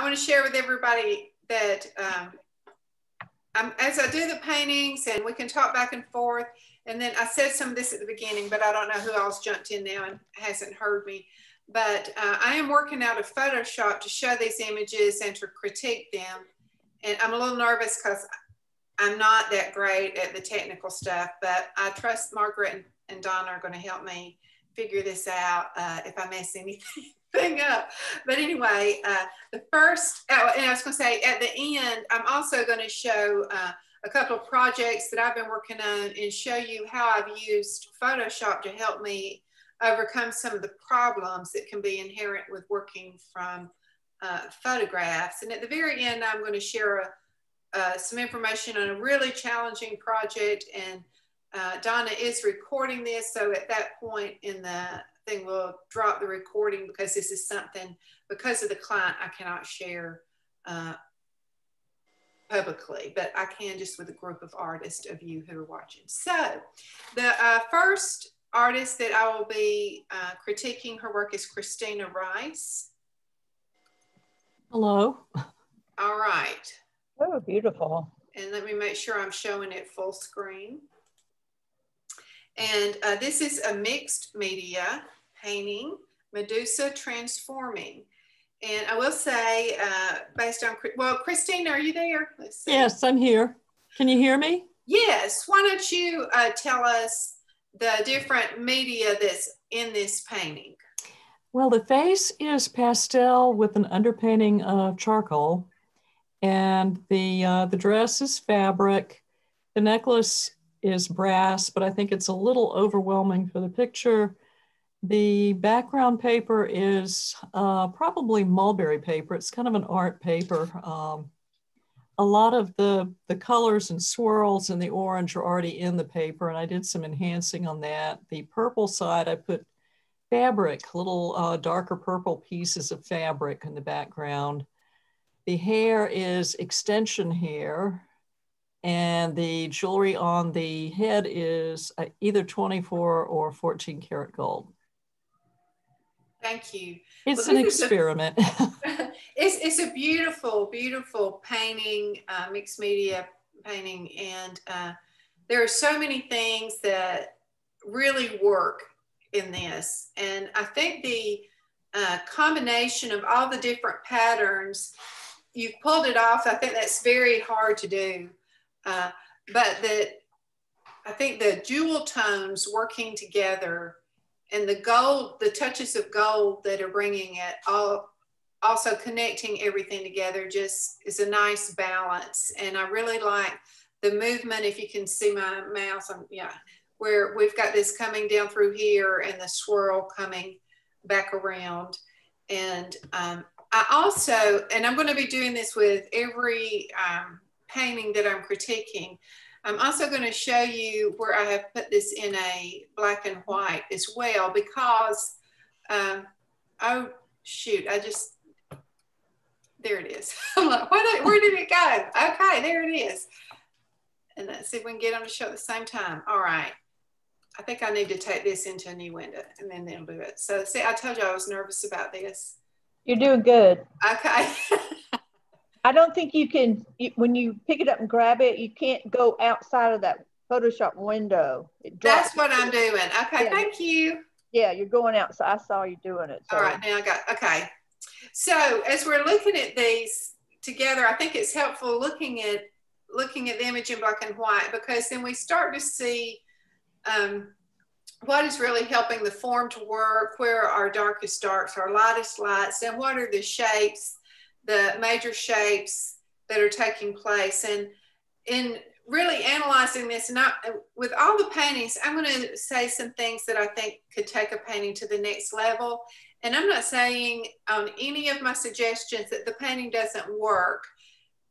I want to share with everybody that as I do the paintings, and we can talk back and forth, and then I said some of this at the beginning, but I don't know who else jumped in now and hasn't heard me. But I am working out of Photoshop to show these images and to critique them. And I'm a little nervous because I'm not that great at the technical stuff, but I trust Margaret and Donna are going to help me figure this out if I mess anything up. But anyway, the first, and I was going to say at the end, I'm also going to show a couple of projects that I've been working on and show you how I've used Photoshop to help me overcome some of the problems that can be inherent with working from photographs. And at the very end, I'm going to share some information on a really challenging project, and Donna is recording this, so at that point in the thing we'll drop the recording because this is something, because of the client, I cannot share publicly, but I can just with a group of artists of you who are watching. So the first artist that I will be critiquing her work is Christina Rice. Hello. All right. Oh, beautiful. And let me make sure I'm showing it full screen. And this is a mixed media painting, Medusa Transforming. And I will say, based on, well, Christina, are you there? Let's see. Yes, I'm here. Can you hear me? Yes. Why don't you tell us the different media that's in this painting? Well, the face is pastel with an underpainting of charcoal, and the dress is fabric. The necklace is brass, but I think it's a little overwhelming for the picture. The background paper is probably mulberry paper. It's kind of an art paper. A lot of the colors and swirls and the orange are already in the paper, and I did some enhancing on that. The purple side, I put fabric, little darker purple pieces of fabric in the background. The hair is extension hair, and the jewelry on the head is either 24 or 14 karat gold. Thank you. It's an experiment. It's a beautiful, beautiful painting, mixed media painting. And there are so many things that really work in this. And I think the combination of all the different patterns, you've pulled it off. I think that's very hard to do. But I think the jewel tones working together and the gold, the touches of gold that are bringing it all, also connecting everything together, just is a nice balance. And I really like the movement. If you can see my mouse, where we've got this coming down through here and the swirl coming back around. And I also, and I'm going to be doing this with every painting that I'm critiquing, I'm also going to show you where I have put this in a black and white as well, because, oh shoot, there it is. I'm like, where did it go? Okay, there it is. And let's see if we can get them to show at the same time. All right. I think I need to take this into a new window and then they'll do it. So see, I told you I was nervous about this. You're doing good. Okay. I don't think you can, when you pick it up and grab it, you can't go outside of that Photoshop window. That's what I'm doing. Okay, yeah. Thank you. Yeah, you're going outside. I saw you doing it. So. All right, now I got, okay. So as we're looking at these together, I think it's helpful looking at the image in black and white, because then we start to see what is really helping the form to work, where are our darkest darks, our lightest lights, and what are the shapes, the major shapes that are taking place. And in really analyzing this, and with all the paintings, I'm going to say some things that I think could take a painting to the next level. And I'm not saying on any of my suggestions that the painting doesn't work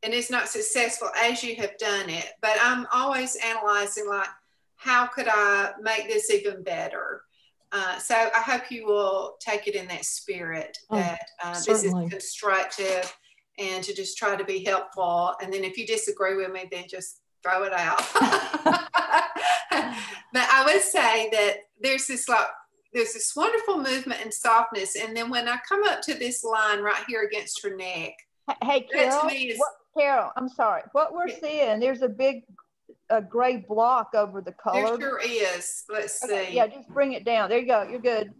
and is not successful as you have done it, but I'm always analyzing, like, how could I make this even better? So I hope you will take it in that spirit, that this is constructive and to just try to be helpful. And then if you disagree with me, then just throw it out. But I would say that there's this wonderful movement and softness. And then when I come up to this line right here against her neck, Hey, Carol, to me is, Carol, I'm sorry. What we're seeing, there's a big gray block over the color. there sure is. Let's see. Okay, yeah, just bring it down. There you go. You're good.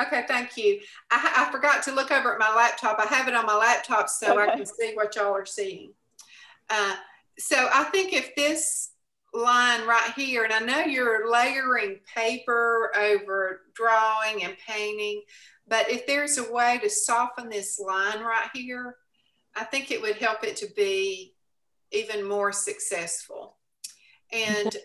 Okay, thank you. I forgot to look over at my laptop. I have it on my laptop so I can see what y'all are seeing. So I think if this line right here, and I know you're layering paper over drawing and painting, but if there's a way to soften this line right here, I think it would help it to be even more successful. And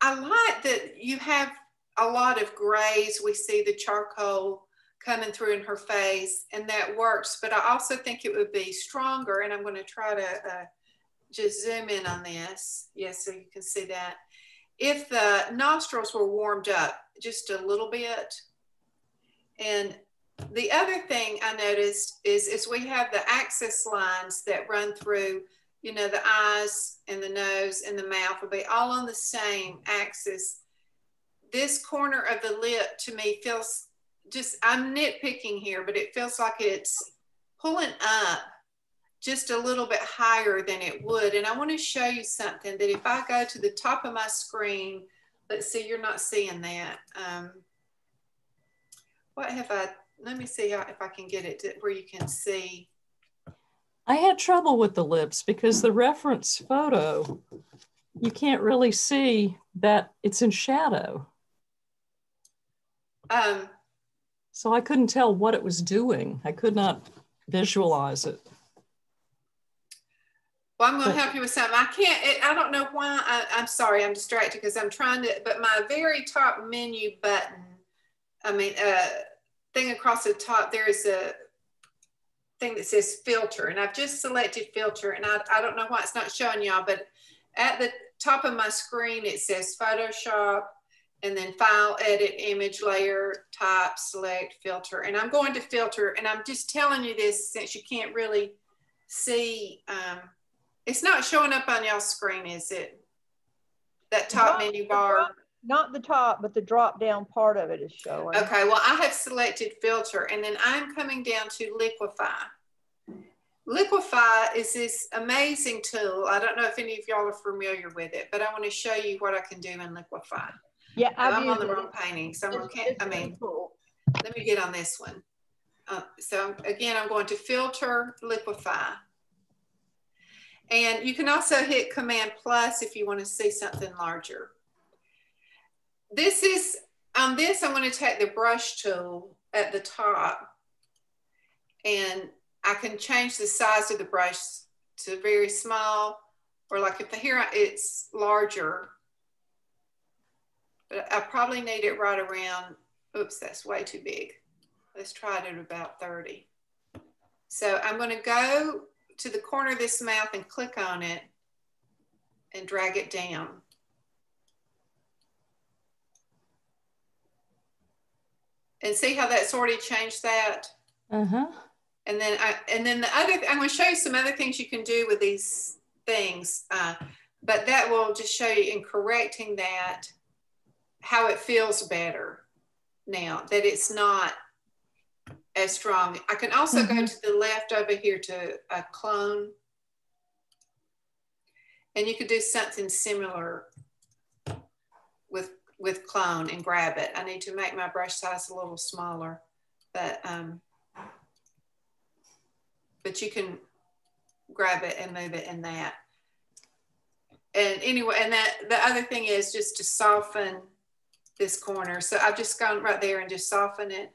I like that you have a lot of grays. We see the charcoal coming through in her face, and that works, but I also think it would be stronger, and I'm going to try to just zoom in on this. Yes, so you can see that. If the nostrils were warmed up just a little bit. And the other thing I noticed is we have the axis lines that run through, you know, the eyes and the nose and the mouth will be all on the same axis. This corner of the lip to me feels just, I'm nitpicking here, but it feels like it's pulling up just a little bit higher than it would. And I want to show you something that if I go to the top of my screen, let's see, you're not seeing that. What have I, let me see if I can get it to where you can see. I had trouble with the lips because the reference photo, you can't really see that it's in shadow. So I couldn't tell what it was doing. I could not visualize it. Well, I'm going to help you with something. I don't know why. I'm sorry, I'm distracted because I'm trying to, but my very top menu button, thing across the top, there is a thing that says filter, and I've just selected filter, and I don't know why it's not showing y'all, but at the top of my screen, it says Photoshop, and then file, edit, image, layer, type, select, filter. And I'm going to filter, and I'm just telling you this since you can't really see, it's not showing up on y'all's screen, is it? That top menu bar? Not the top, but the drop down part of it is showing. Okay, well, I have selected filter, and then I'm coming down to Liquify. Liquify is this amazing tool. I don't know if any of y'all are familiar with it, but I want to show you what I can do in Liquify. Yeah, I'm on the wrong painting, so let me get on this one. So again, I'm going to filter, Liquify. And you can also hit Command plus if you want to see something larger. This is, on this, I'm going to take the brush tool at the top, and I can change the size of the brush to very small, or like if here it's larger, but I probably need it right around, oops, that's way too big. Let's try it at about 30. So I'm going to go to the corner of this mouth and click on it and drag it down. And see how that's already changed that? Uh-huh. And then the other, I'm going to show you some other things you can do with these things, but that will just show you in correcting that, how it feels better now that it's not as strong. I can also go to the left over here to a clone, and you could do something similar with clone and grab it. I need to make my brush size a little smaller, but you can grab it and move it in that. And anyway, and the other thing is just to soften this corner. So I've just gone right there and just soften it.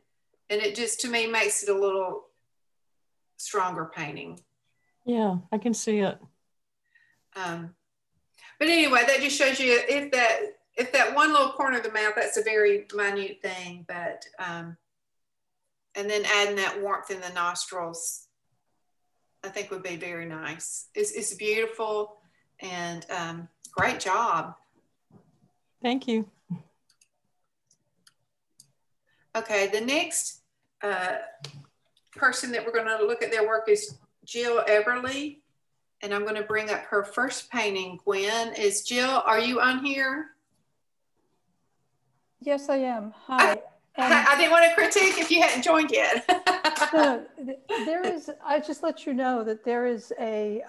And it just, to me, makes it a little stronger painting. Yeah, I can see it. But anyway, that just shows you if that one little corner of the mouth, that's a very minute thing, but, and then adding that warmth in the nostrils, I think would be very nice. It's beautiful, and great job. Thank you. Okay, the next person that we're going to look at their work is Jill Eberly, and I'm going to bring up her first painting. Gwen, Jill, are you on here? Yes, I am. Hi. I didn't want to critique if you hadn't joined yet. No, there is, I just let you know that there is a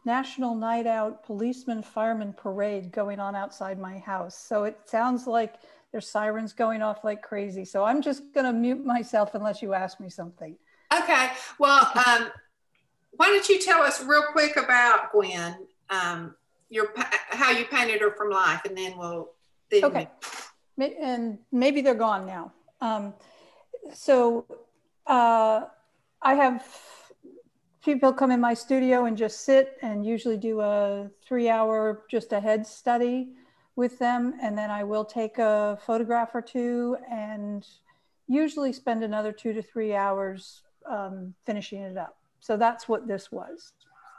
National Night Out Policeman Fireman Parade going on outside my house. So it sounds like there's sirens going off like crazy. So I'm just going to mute myself unless you ask me something. Okay. Well, why don't you tell us real quick about Gwen, how you painted her from life, and then we'll. Okay. And maybe they're gone now. I have people come in my studio and just sit and usually do a 3-hour just a head study with them. And then I will take a photograph or two and usually spend another 2 to 3 hours finishing it up. So that's what this was.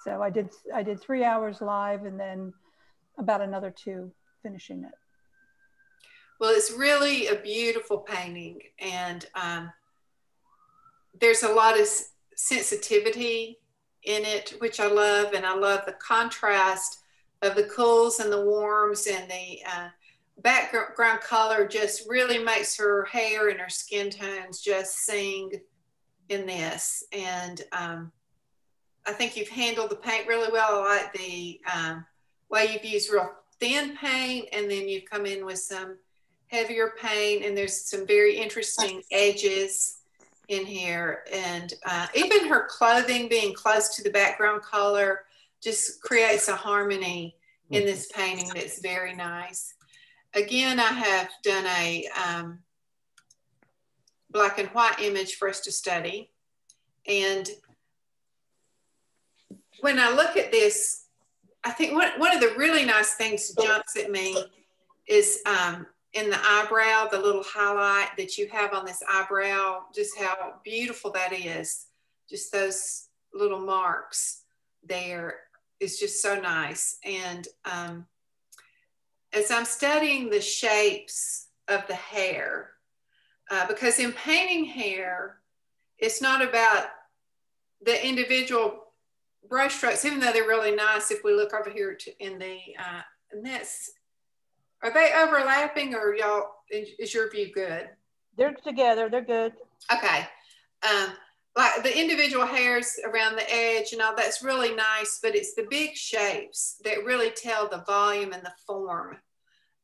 So I did 3 hours live and then about another 2 finishing it. Well, it's really a beautiful painting, and there's a lot of sensitivity in it, which I love, and I love the contrast of the cools and the warms, and the background color just really makes her hair and her skin tones just sing in this. And I think you've handled the paint really well. I like the way you've used real thin paint, and then you've come in with some heavier paint, and there's some very interesting edges in here. And even her clothing being close to the background color just creates a harmony in this painting that's very nice. Again, I have done a black and white image for us to study. And when I look at this, I think one of the really nice things jumps at me is in the eyebrow, the little highlight that you have on this eyebrow, just how beautiful that is. Just those little marks there is just so nice. And as I'm studying the shapes of the hair, because in painting hair, it's not about the individual brush strokes, even though they're really nice. If we look over here in the, and that's, are they overlapping, or y'all, is your view good? They're together, they're good. Okay. Like the individual hairs around the edge and all that's really nice, but it's the big shapes that really tell the volume and the form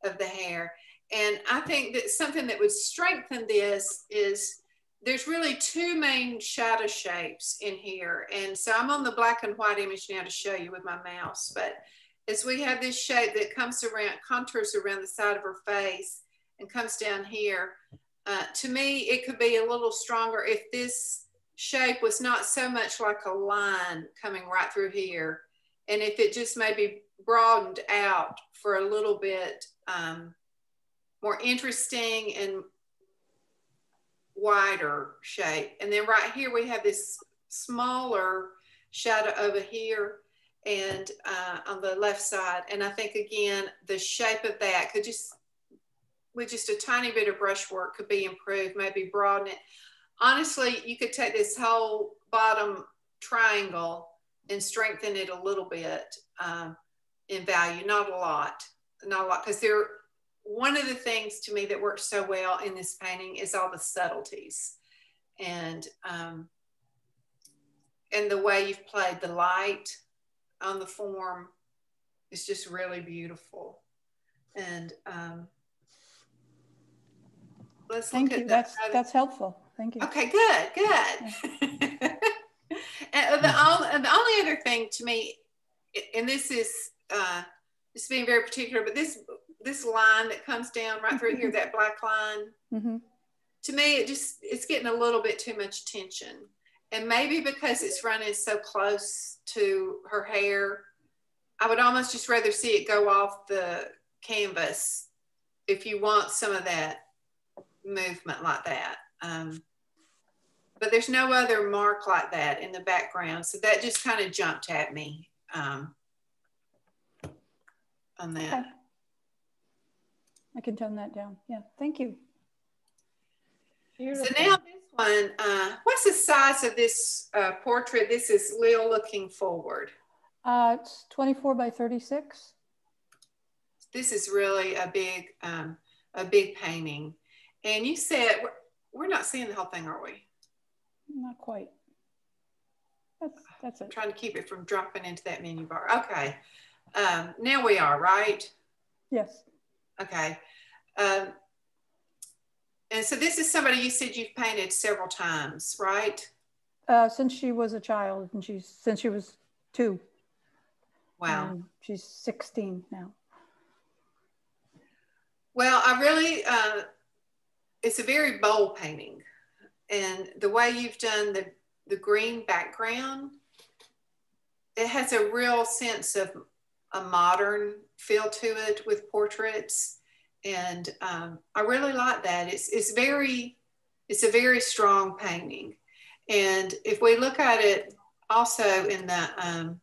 of the hair. And I think that something that would strengthen this is there's really 2 main shadow shapes in here. And so I'm on the black and white image now to show you with my mouse, but as we have this shape that comes around, contours around the side of her face and comes down here, to me, it could be a little stronger if this shape was not so much like a line coming right through here. And if it just maybe broadened out for a little bit more interesting and wider shape. And then right here, we have this smaller shadow over here and on the left side. And I think, again, the shape of that could just, with just a tiny bit of brush work, could be improved, maybe broaden it. Honestly, you could take this whole bottom triangle and strengthen it a little bit in value, not a lot, because one of the things to me that works so well in this painting is all the subtleties, and the way you've played the light on the form is just really beautiful. And let's Thank look you. at That's helpful. Thank you. Okay, good. Yeah. And the only other thing to me, and this is just being very particular, but this line that comes down right through here, that black line, to me, it's getting a little bit too much tension. And maybe because it's running so close to her hair, I would almost just rather see it go off the canvas if you want some of that movement like that. But there's no other mark like that in the background. So that just kind of jumped at me on that. Okay. I can tone that down. Yeah, thank you. Beautiful. So now this one, what's the size of this portrait? This is Lil looking forward. It's 24 by 36. This is really a big painting. And you said, we're not seeing the whole thing, are we? Not quite. That's I'm it. trying to keep it from dropping into that menu bar. Okay. Now we are, right? Yes. Okay. And so this is somebody you said you've painted several times, right? Since she was a child, and since she was 2. Wow. And she's 16 now. Well, I really, it's a very bold painting. And the way you've done the green background, it has a real sense of a modern feel to it with portraits. And I really like that. It's a very strong painting. And if we look at it also in the,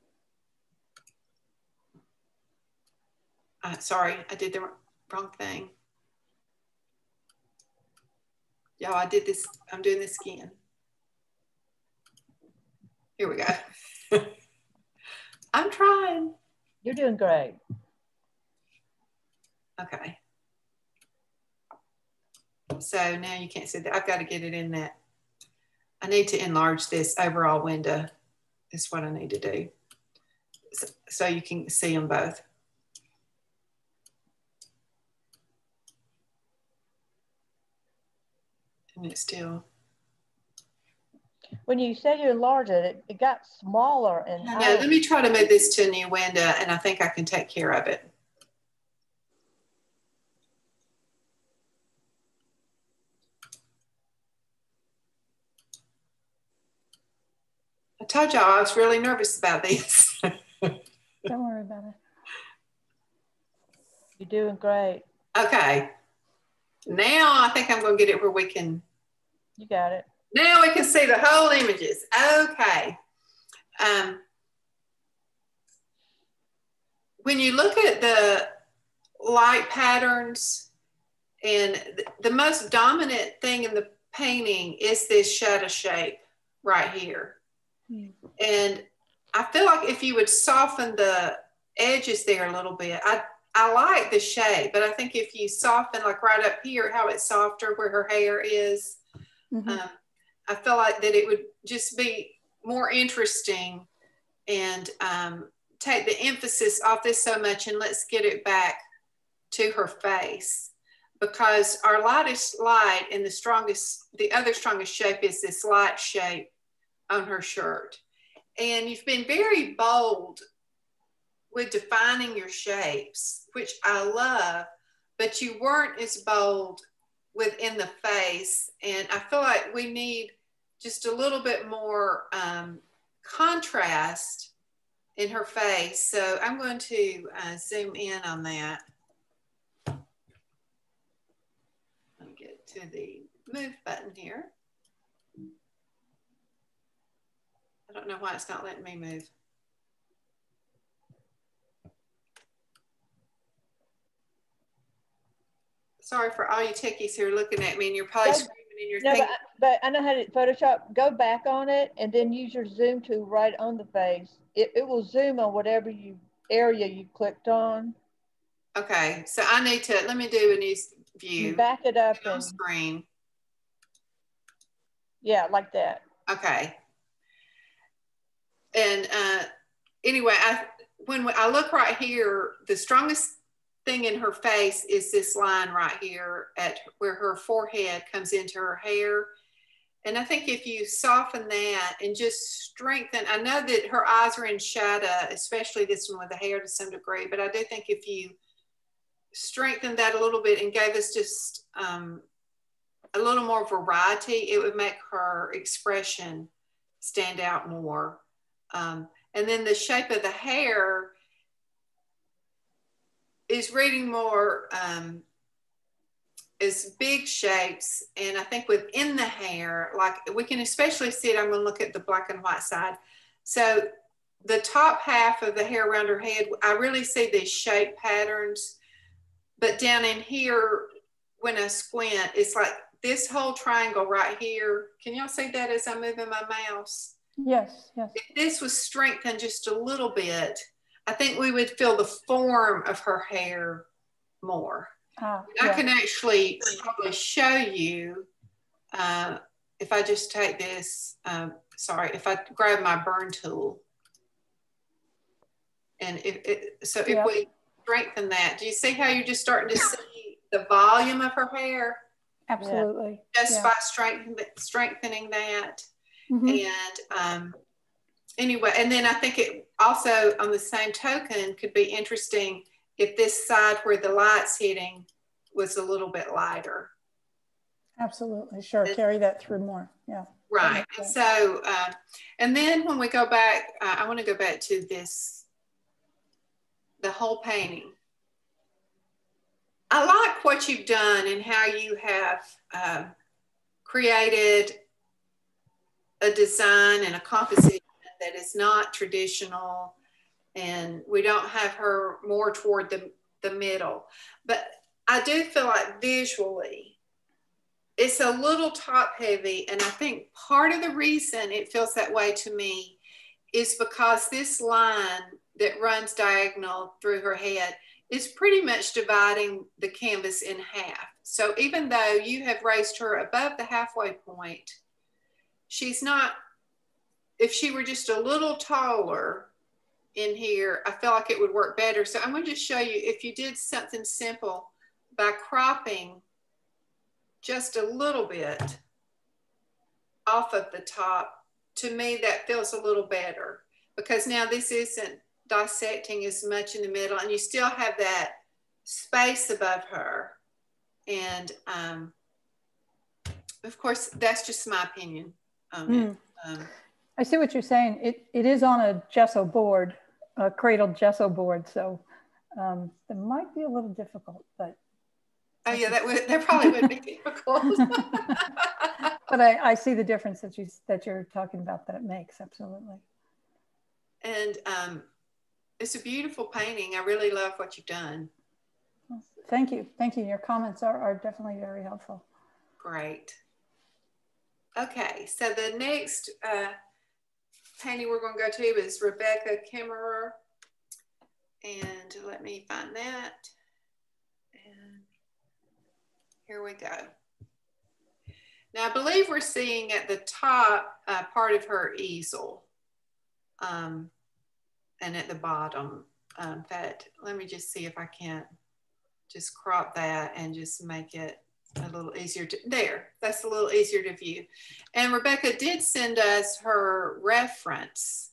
sorry, I did the wrong thing. Y'all, I did this, I'm doing this again. Here we go. I'm trying. You're doing great. Okay. So now you can't see that. I've got to get it in that. I need to enlarge this overall window. Is what I need to do. So you can see them both. And it's still. When you say you enlarge it, it got smaller. And No, let me try to move this to a new window, and I think I can take care of it. I told y'all I was really nervous about this. Don't worry about it. You're doing great. Okay. Now I think I'm going to get it where we can. You got it. Now we can see the whole images. Okay. When you look at the light patterns, and the most dominant thing in the painting is this shadow shape right here. Mm. And I feel like if you would soften the edges there a little bit, I like the shape, but I think if you soften like right up here, how it's softer where her hair is, I feel like that it would just be more interesting and take the emphasis off this so much, and let's get it back to her face, because our lightest light and the other strongest shape is this light shape on her shirt. And you've been very bold with defining your shapes, which I love, but you weren't as bold within the face. And I feel like we need just a little bit more contrast in her face. So I'm going to zoom in on that. Let me get to the move button here. I don't know why it's not letting me move. Sorry for all you techies who are looking at me and you're probably screaming in your thing. But I know how to Photoshop. Go back on it and then use your zoom tool right on the face. It will zoom on whatever area you clicked on. Okay, so I need to, let me do a new view. You back it up on screen. Yeah, like that. Okay. And anyway, when I look right here, the strongest thing in her face is this line right here at where her forehead comes into her hair. And I think if you soften that and just strengthen, I know that her eyes are in shadow, especially this one with the hair to some degree, but I do think if you strengthen that a little bit and gave us just a little more variety, it would make her expression stand out more. And then the shape of the hair is reading more as big shapes. And I think within the hair, like we can especially see it, I'm gonna look at the black and white side. So the top half of the hair around her head, I really see these shape patterns, but down in here, when I squint, it's like this whole triangle right here. Can y'all see that as I'm moving my mouse? Yes, yes. If this was strengthened just a little bit, I think we would feel the form of her hair more. I can actually probably show you if I just take this, if I grab my burn tool, and if we strengthen that, do you see how you're just starting to see the volume of her hair? Absolutely. Just by strengthening that. And anyway, and then I think it also, on the same token, could be interesting if this side where the light's hitting was a little bit lighter. Absolutely. Sure. Carry that through more. Yeah. Right. So, and then when we go back, I want to go back to this, the whole painting. I like what you've done and how you have created a design and a composition that is not traditional, and we don't have her more toward the middle. But I do feel like visually, it's a little top heavy, and I think part of the reason it feels that way to me is because this line that runs diagonal through her head is pretty much dividing the canvas in half. So even though you have raised her above the halfway point, she's not, if she were just a little taller in here, I feel like it would work better. So I'm going to just show you, if you did something simple by cropping just a little bit off of the top, to me that feels a little better, because now this isn't dissecting as much in the middle, and you still have that space above her. And of course, that's just my opinion on it. I see what you're saying. It is on a gesso board, a cradled gesso board, so it might be a little difficult, but. Oh yeah, that probably would be difficult. But I see the difference that you're talking about, that it makes, absolutely. And it's a beautiful painting. I really love what you've done. Thank you. Thank you. Your comments are definitely very helpful. Great. Okay, so the next painting we're going to go to is Rebecca Kimmerer. And let me find that. And here we go. Now, I believe we're seeing at the top part of her easel. And at the bottom, that, let me just see if I can't just crop that and just make it a little easier to, there, that's a little easier to view. And Rebecca did send us her reference.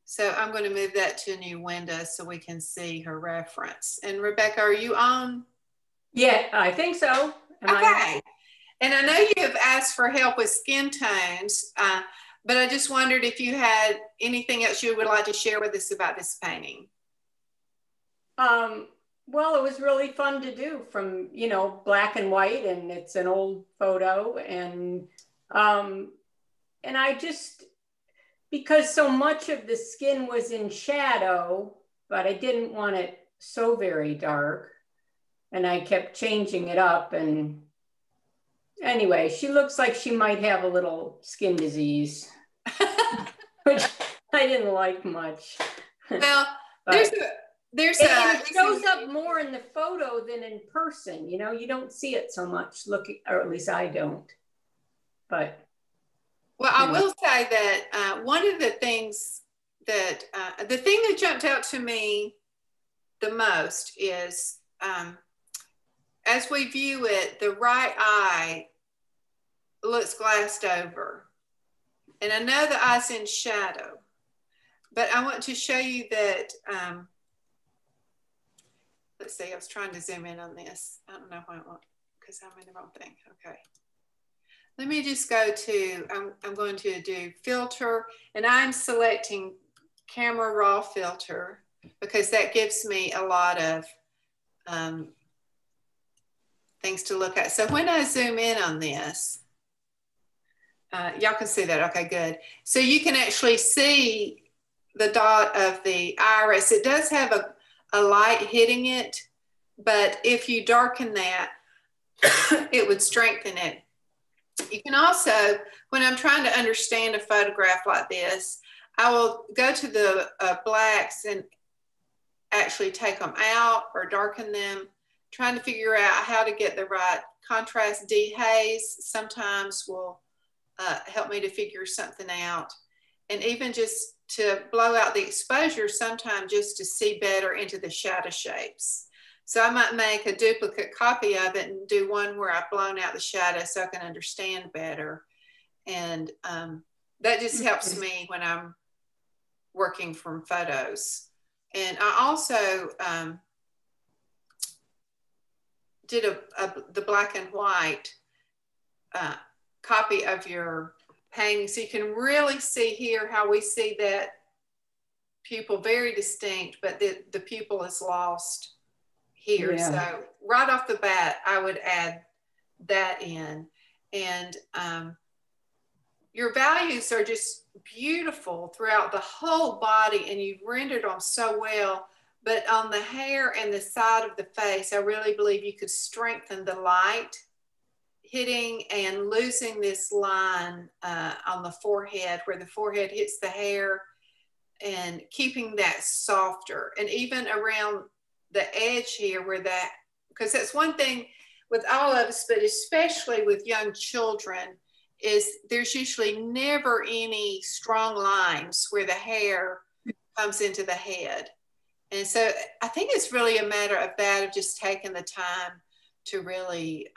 So I'm going to move that to a new window so we can see her reference. And Rebecca, are you on? Yeah, I think so. Okay. And I know you have asked for help with skin tones, but I just wondered if you had anything else you would like to share with us about this painting. Well, it was really fun to do, from, you know, black and white, and it's an old photo, and I just, because so much of the skin was in shadow, but I didn't want it so very dark, and I kept changing it up. And anyway, she looks like she might have a little skin disease, which I didn't like much. Well, it shows up more in the photo than in person. You know, you don't see it so much looking, or at least I don't. But well, I will say that one of the things that the thing that jumped out to me the most is as we view it, the right eye looks glassed over. And I know the eye's in shadow, but I want to show you that, let's see, I was trying to zoom in on this. I don't know why I want, because I'm in the wrong thing. Okay. Let me just go to, I'm going to do filter, and I'm selecting camera raw filter because that gives me a lot of things to look at. So when I zoom in on this, y'all can see that, okay, good. So you can actually see the dot of the iris. It does have a light hitting it, but if you darken that, it would strengthen it. You can also, when I'm trying to understand a photograph like this, I will go to the blacks and actually take them out or darken them trying to figure out how to get the right contrast. dehaze sometimes will help me to figure something out. And even just to blow out the exposure sometimes just to see better into the shadow shapes. So I might make a duplicate copy of it and do one where I've blown out the shadow so I can understand better. And that just helps me when I'm working from photos. And I also did the black and white copy of your painting. So you can really see here how we see that pupil very distinct, but the pupil is lost here. Yeah. So right off the bat, I would add that in. And your values are just beautiful throughout the whole body, and you've rendered them so well. But on the hair and the side of the face, I really believe you could strengthen the light hitting and losing this line on the forehead, where the forehead hits the hair, and keeping that softer. And even around the edge here where that, because that's one thing with all of us, but especially with young children, is there's usually never any strong lines where the hair comes into the head. And so I think it's really a matter of that, of just taking the time to really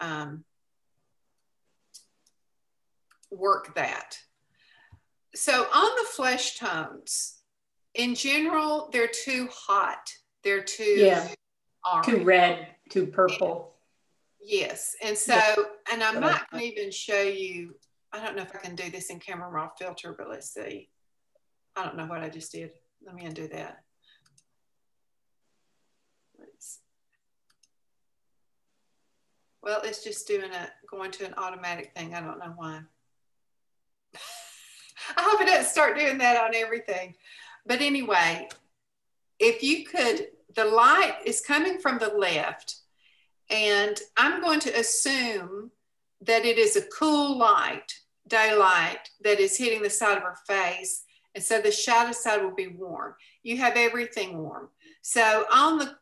work that. So on the flesh tones, in general, they're too hot. They're too orange. Too red, too purple. Yes. And so, and I might even show you, I don't know if I can do this in camera raw filter, but let's see. I don't know what I just did. Let me undo that. Well, it's just going to an automatic thing. I don't know why. I hope it doesn't start doing that on everything. But anyway, if you could, the light is coming from the left, and I'm going to assume that it is a cool light, daylight, that is hitting the side of her face. And so the shadow side will be warm. You have everything warm. So on the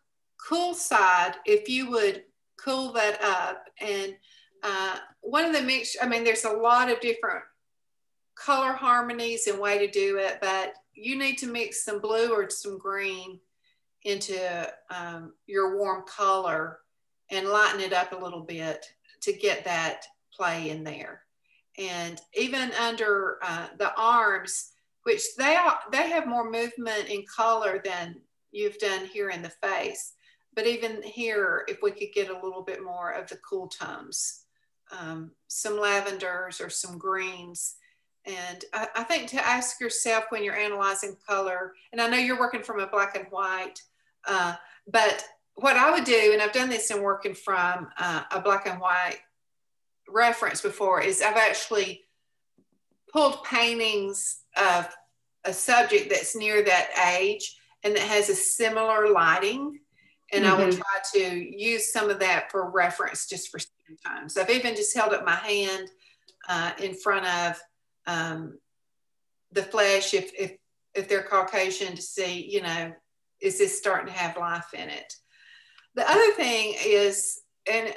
cool side, if you would cool that up, and one of the mix, I mean, there's a lot of different color harmonies and way to do it, but you need to mix some blue or some green into your warm color and lighten it up a little bit to get that play in there. And even under the arms, which they have more movement in color than you've done here in the face. But even here, if we could get a little bit more of the cool tones, some lavenders or some greens. And I think to ask yourself when you're analyzing color, and I know you're working from a black and white, but what I would do, and I've done this in working from a black and white reference before, is I've actually pulled paintings of a subject that's near that age and that has a similar lighting. And I will try to use some of that for reference just for time. So I've even just held up my hand in front of the flesh, if they're Caucasian, to see, you know, is this starting to have life in it? The other thing is, and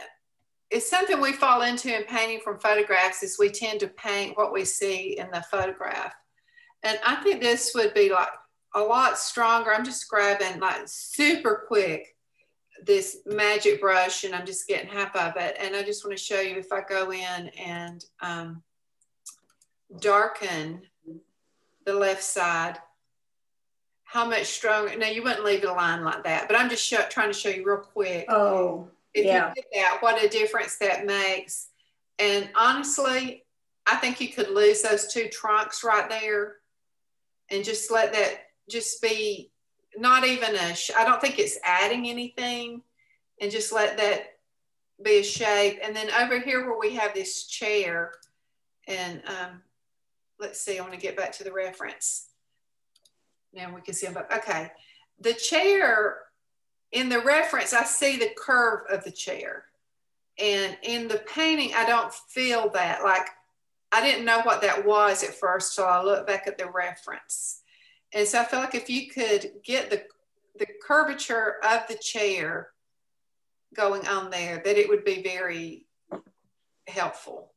it's something we fall into in painting from photographs, is we tend to paint what we see in the photograph. And I think this would be like a lot stronger. I'm just grabbing like super quick this magic brush, and I'm just getting half of it. And I just want to show you, if I go in and darken the left side, how much stronger. Now you wouldn't leave a line like that, but I'm just trying to show you real quick. Oh, if you did that, what a difference that makes. And honestly, I think you could lose those two trunks right there and just let that just be not even I don't think it's adding anything, and just let that be a shape. And then over here where we have this chair, and let's see, I want to get back to the reference. Now we can see, okay, the chair in the reference, I see the curve of the chair. And in the painting, I don't feel that. Like, I didn't know what that was at first, so I looked back at the reference. And so I feel like if you could get the curvature of the chair going on there, that it would be very helpful.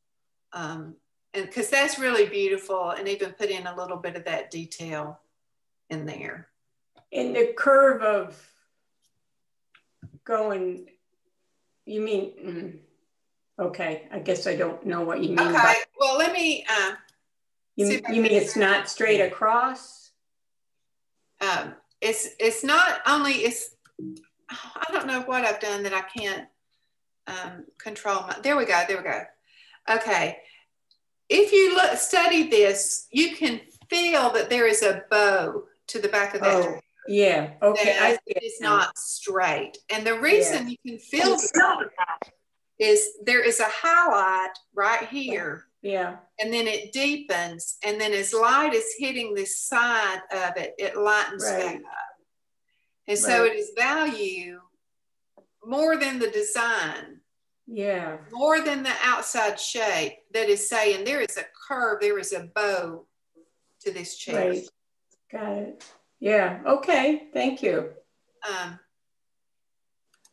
And because that's really beautiful, and even put in a little bit of that detail in there. In the curve of going, you mean, okay, I guess I don't know what you mean. Okay, well, let me, you mean it's not straight across? It's not only, I don't know what I've done that I can't control my, there we go. Okay, if you study this, you can feel that there is a bow to the back of that. Oh, yeah, okay. It's not straight. And the reason you can feel that is there is a highlight right here. Yeah. And then it deepens. And then as light is hitting this side of it, it lightens back up. And so it is value more than the design. Yeah. More than the outside shape that is saying there is a curve, there is a bow to this chair. Right. Got it. Yeah. Okay. Thank you.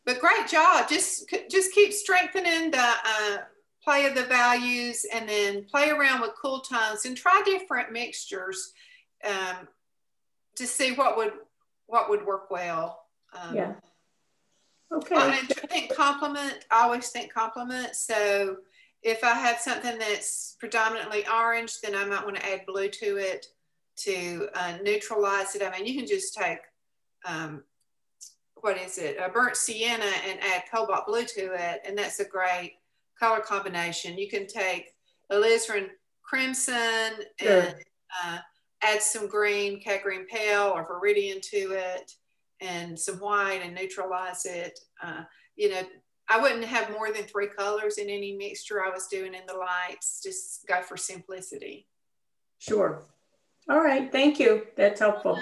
But great job. Just keep strengthening the play of the values, and then play around with cool tones and try different mixtures to see what would work well. Yeah. Okay. I think compliment. I always think compliment. So if I have something that's predominantly orange, then I might want to add blue to it to neutralize it. I mean, you can just take, what is it, a burnt sienna, and add cobalt blue to it, and that's a great color combination. You can take alizarin crimson and add some green, cat green pale or viridian to it, and some white, and neutralize it. You know, I wouldn't have more than 3 colors in any mixture I was doing in the lights. Just go for simplicity. Sure. All right. Thank you. That's helpful.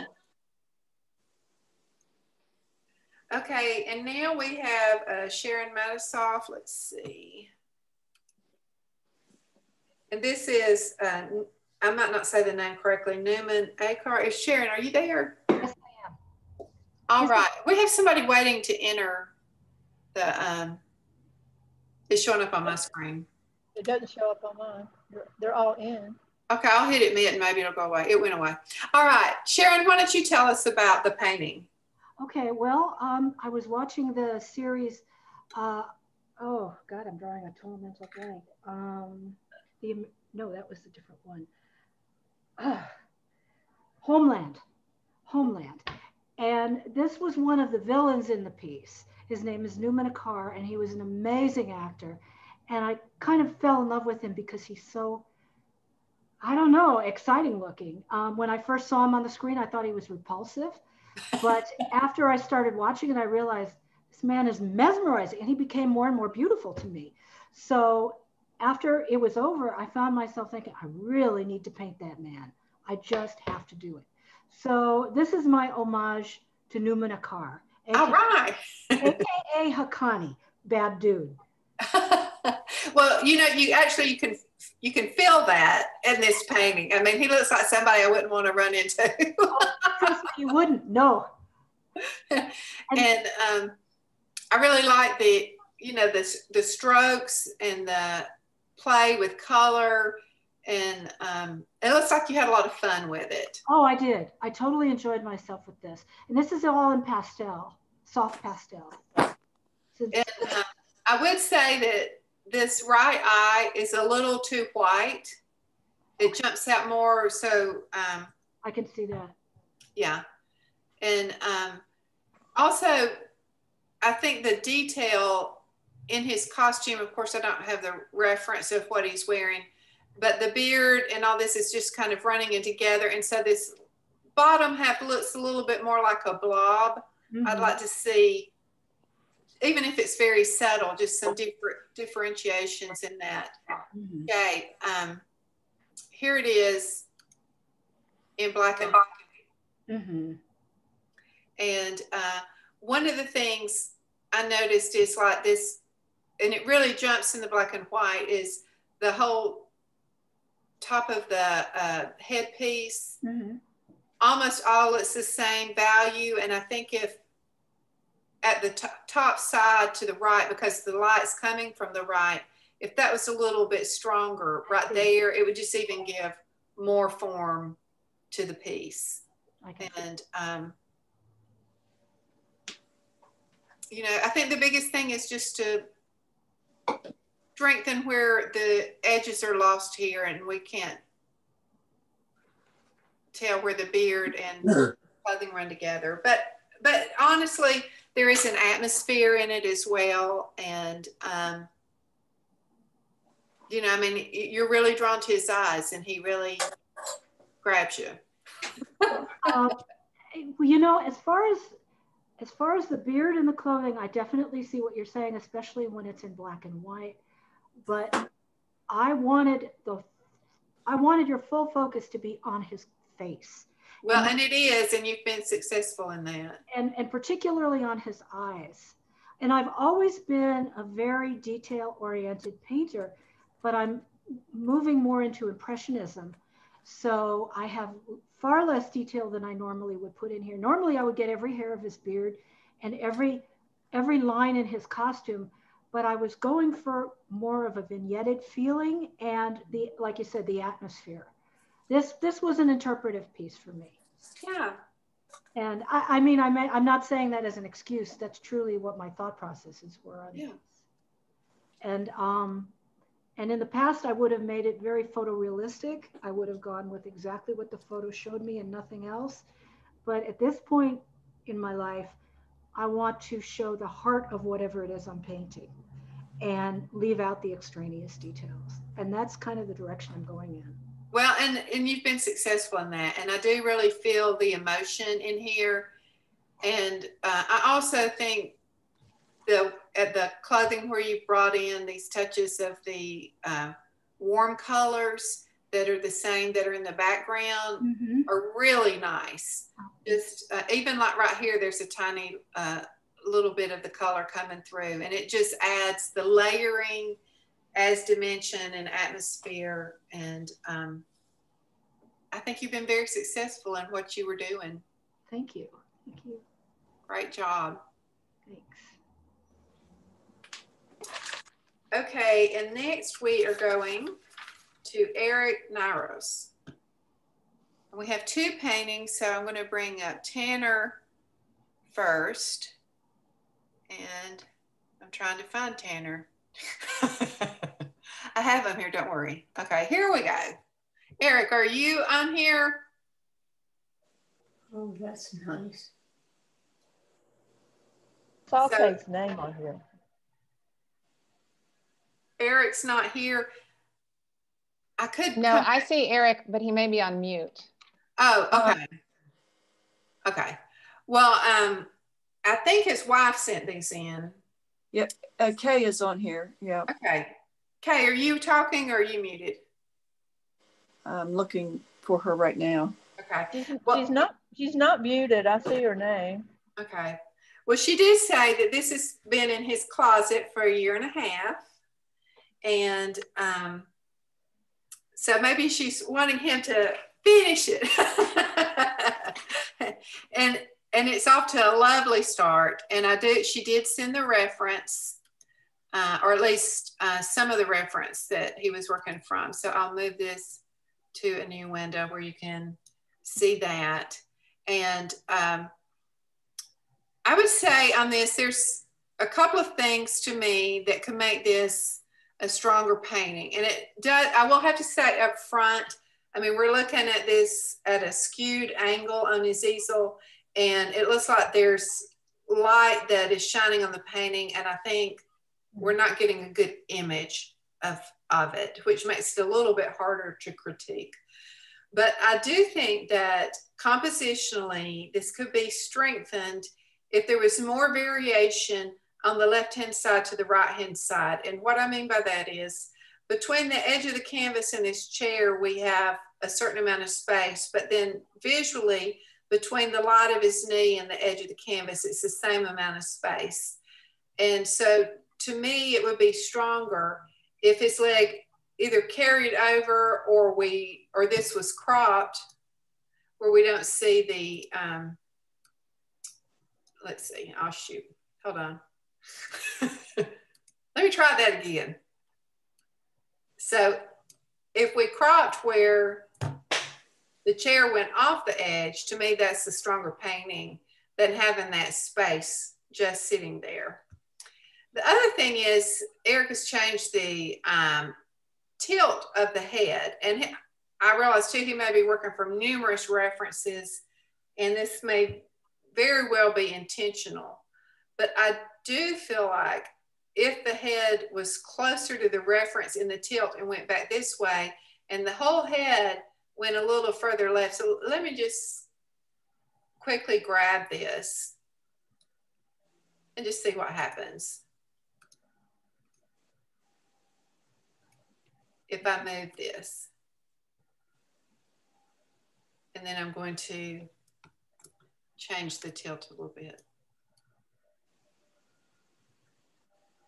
Okay, and now we have Sharon Matisoff. Let's see. And this is, I might not say the name correctly, Newman Acar. Sharon, are you there? Yes, I am. All right. We have somebody waiting to enter the, it's showing up on my screen. It doesn't show up on mine. They're all in. Okay, I'll hit admit and maybe it'll go away. It went away. All right, Sharon, why don't you tell us about the painting? Okay, well, I was watching the series, oh God, I'm drawing a total mental blank. No, that was a different one. Homeland. And this was one of the villains in the piece. His name is Newman Acar, and he was an amazing actor. And I kind of fell in love with him because he's so, I don't know, exciting looking. When I first saw him on the screen, I thought he was repulsive. But after I started watching it, I realized this man is mesmerizing, and he became more and more beautiful to me. So after it was over, I found myself thinking, I really need to paint that man. I just have to do it. So this is my homage to Newman Acar. All right. AKA Haqqani, bad dude. Well, you know, you can feel that in this painting. I mean, he looks like somebody I wouldn't want to run into. Trust me, you wouldn't, no. And I really like the, you know, the strokes and the play with color, and it looks like you had a lot of fun with it. Oh, I did. I totally enjoyed myself with this. And this is all in pastel, soft pastel. And I would say that this right eye is a little too white. It jumps out more, so. I can see that. Yeah. And also, I think the detail in his costume, of course, I don't have the reference of what he's wearing, but the beard and all this is just kind of running in together. And so this bottom half looks a little bit more like a blob. Mm-hmm. I'd like to see, even if it's very subtle, just some differentiations in that. Mm-hmm. Okay. Here it is in black and white. Mm-hmm. And one of the things I noticed is like this, and it really jumps in the black and white, is the whole top of the headpiece. Mm-hmm. Almost all it's the same value. And I think if at the top side to the right, because the light's coming from the right, if that was a little bit stronger right there, it would just even give more form to the piece. And, you know, I think the biggest thing is just to strengthen where the edges are lost here, and we can't tell where the beard and clothing run together. But honestly, there is an atmosphere in it as well. And, you know, I mean, you're really drawn to his eyes, and he really grabs you. You know, as far as the beard and the clothing, I definitely see what you're saying, especially when it's in black and white. But I wanted your full focus to be on his face. Well, and it is, and you've been successful in that. And particularly on his eyes. And I've always been a very detail-oriented painter, but I'm moving more into Impressionism. So I have far less detail than I normally would put in here. Normally I would get every hair of his beard and every line in his costume, but I was going for more of a vignetted feeling and like you said, the atmosphere. This was an interpretive piece for me. Yeah. And I mean, I'm not saying that as an excuse. That's truly what my thought processes were on this. And in the past, I would have made it very photorealistic. I would have gone with exactly what the photo showed me and nothing else. But at this point in my life, I want to show the heart of whatever it is I'm painting and leave out the extraneous details. And that's kind of the direction I'm going in. Well, and you've been successful in that. And I do really feel the emotion in here. And I also think at the clothing where you brought in these touches of the warm colors that are the same that are in the background are really nice. Just even like right here, there's a tiny little bit of the color coming through, and it just adds the layering as dimension and atmosphere. And I think you've been very successful in what you were doing. Thank you. Thank you. Great job. Thanks. Okay, and next we are going to Eric Naros. We have two paintings, so I'm going to bring up Tanner first. And I'm trying to find Tanner. I have him here, don't worry. Okay, here we go. Eric, are you on here? Oh, that's nice. Saw Kate's name on here. Eric's not here. I could. No, I see Eric, but he may be on mute. Oh, okay. Okay. Well, I think his wife sent these in. Yep. Kay is on here. Yeah. Okay. Kay, are you talking or are you muted? I'm looking for her right now. Okay. She's not muted. I see her name. Okay. Well, she did say that this has been in his closet for 1.5 years. And so maybe she's wanting him to finish it. and it's off to a lovely start. And she did send the reference, or at least some of the reference that he was working from. So I'll move this to a new window where you can see that. And I would say on this, there's a couple of things to me that can make this a stronger painting. And it does, I will have to say up front, I mean, we're looking at this at a skewed angle on his easel, and it looks like there's light that is shining on the painting, and I think we're not getting a good image of it, which makes it a little bit harder to critique. But I do think that compositionally, this could be strengthened if there was more variation on the left-hand side to the right-hand side. And what I mean by that is between the edge of the canvas and this chair, we have a certain amount of space, but then visually between the light of his knee and the edge of the canvas, it's the same amount of space. And so to me, it would be stronger if his leg either carried over or this was cropped where we don't see the, let's see, I'll shoot. hold on. Let me try that again. So if we cropped where the chair went off the edge, to me, that's the stronger painting than having that space just sitting there. The other thing is Eric has changed the tilt of the head. And I realized too, he may be working from numerous references, and this may very well be intentional. But I do feel like if the head was closer to the reference in the tilt and went back this way, and the whole head went a little further left. So let me just quickly grab this and just see what happens if I move this. And then I'm going to change the tilt a little bit.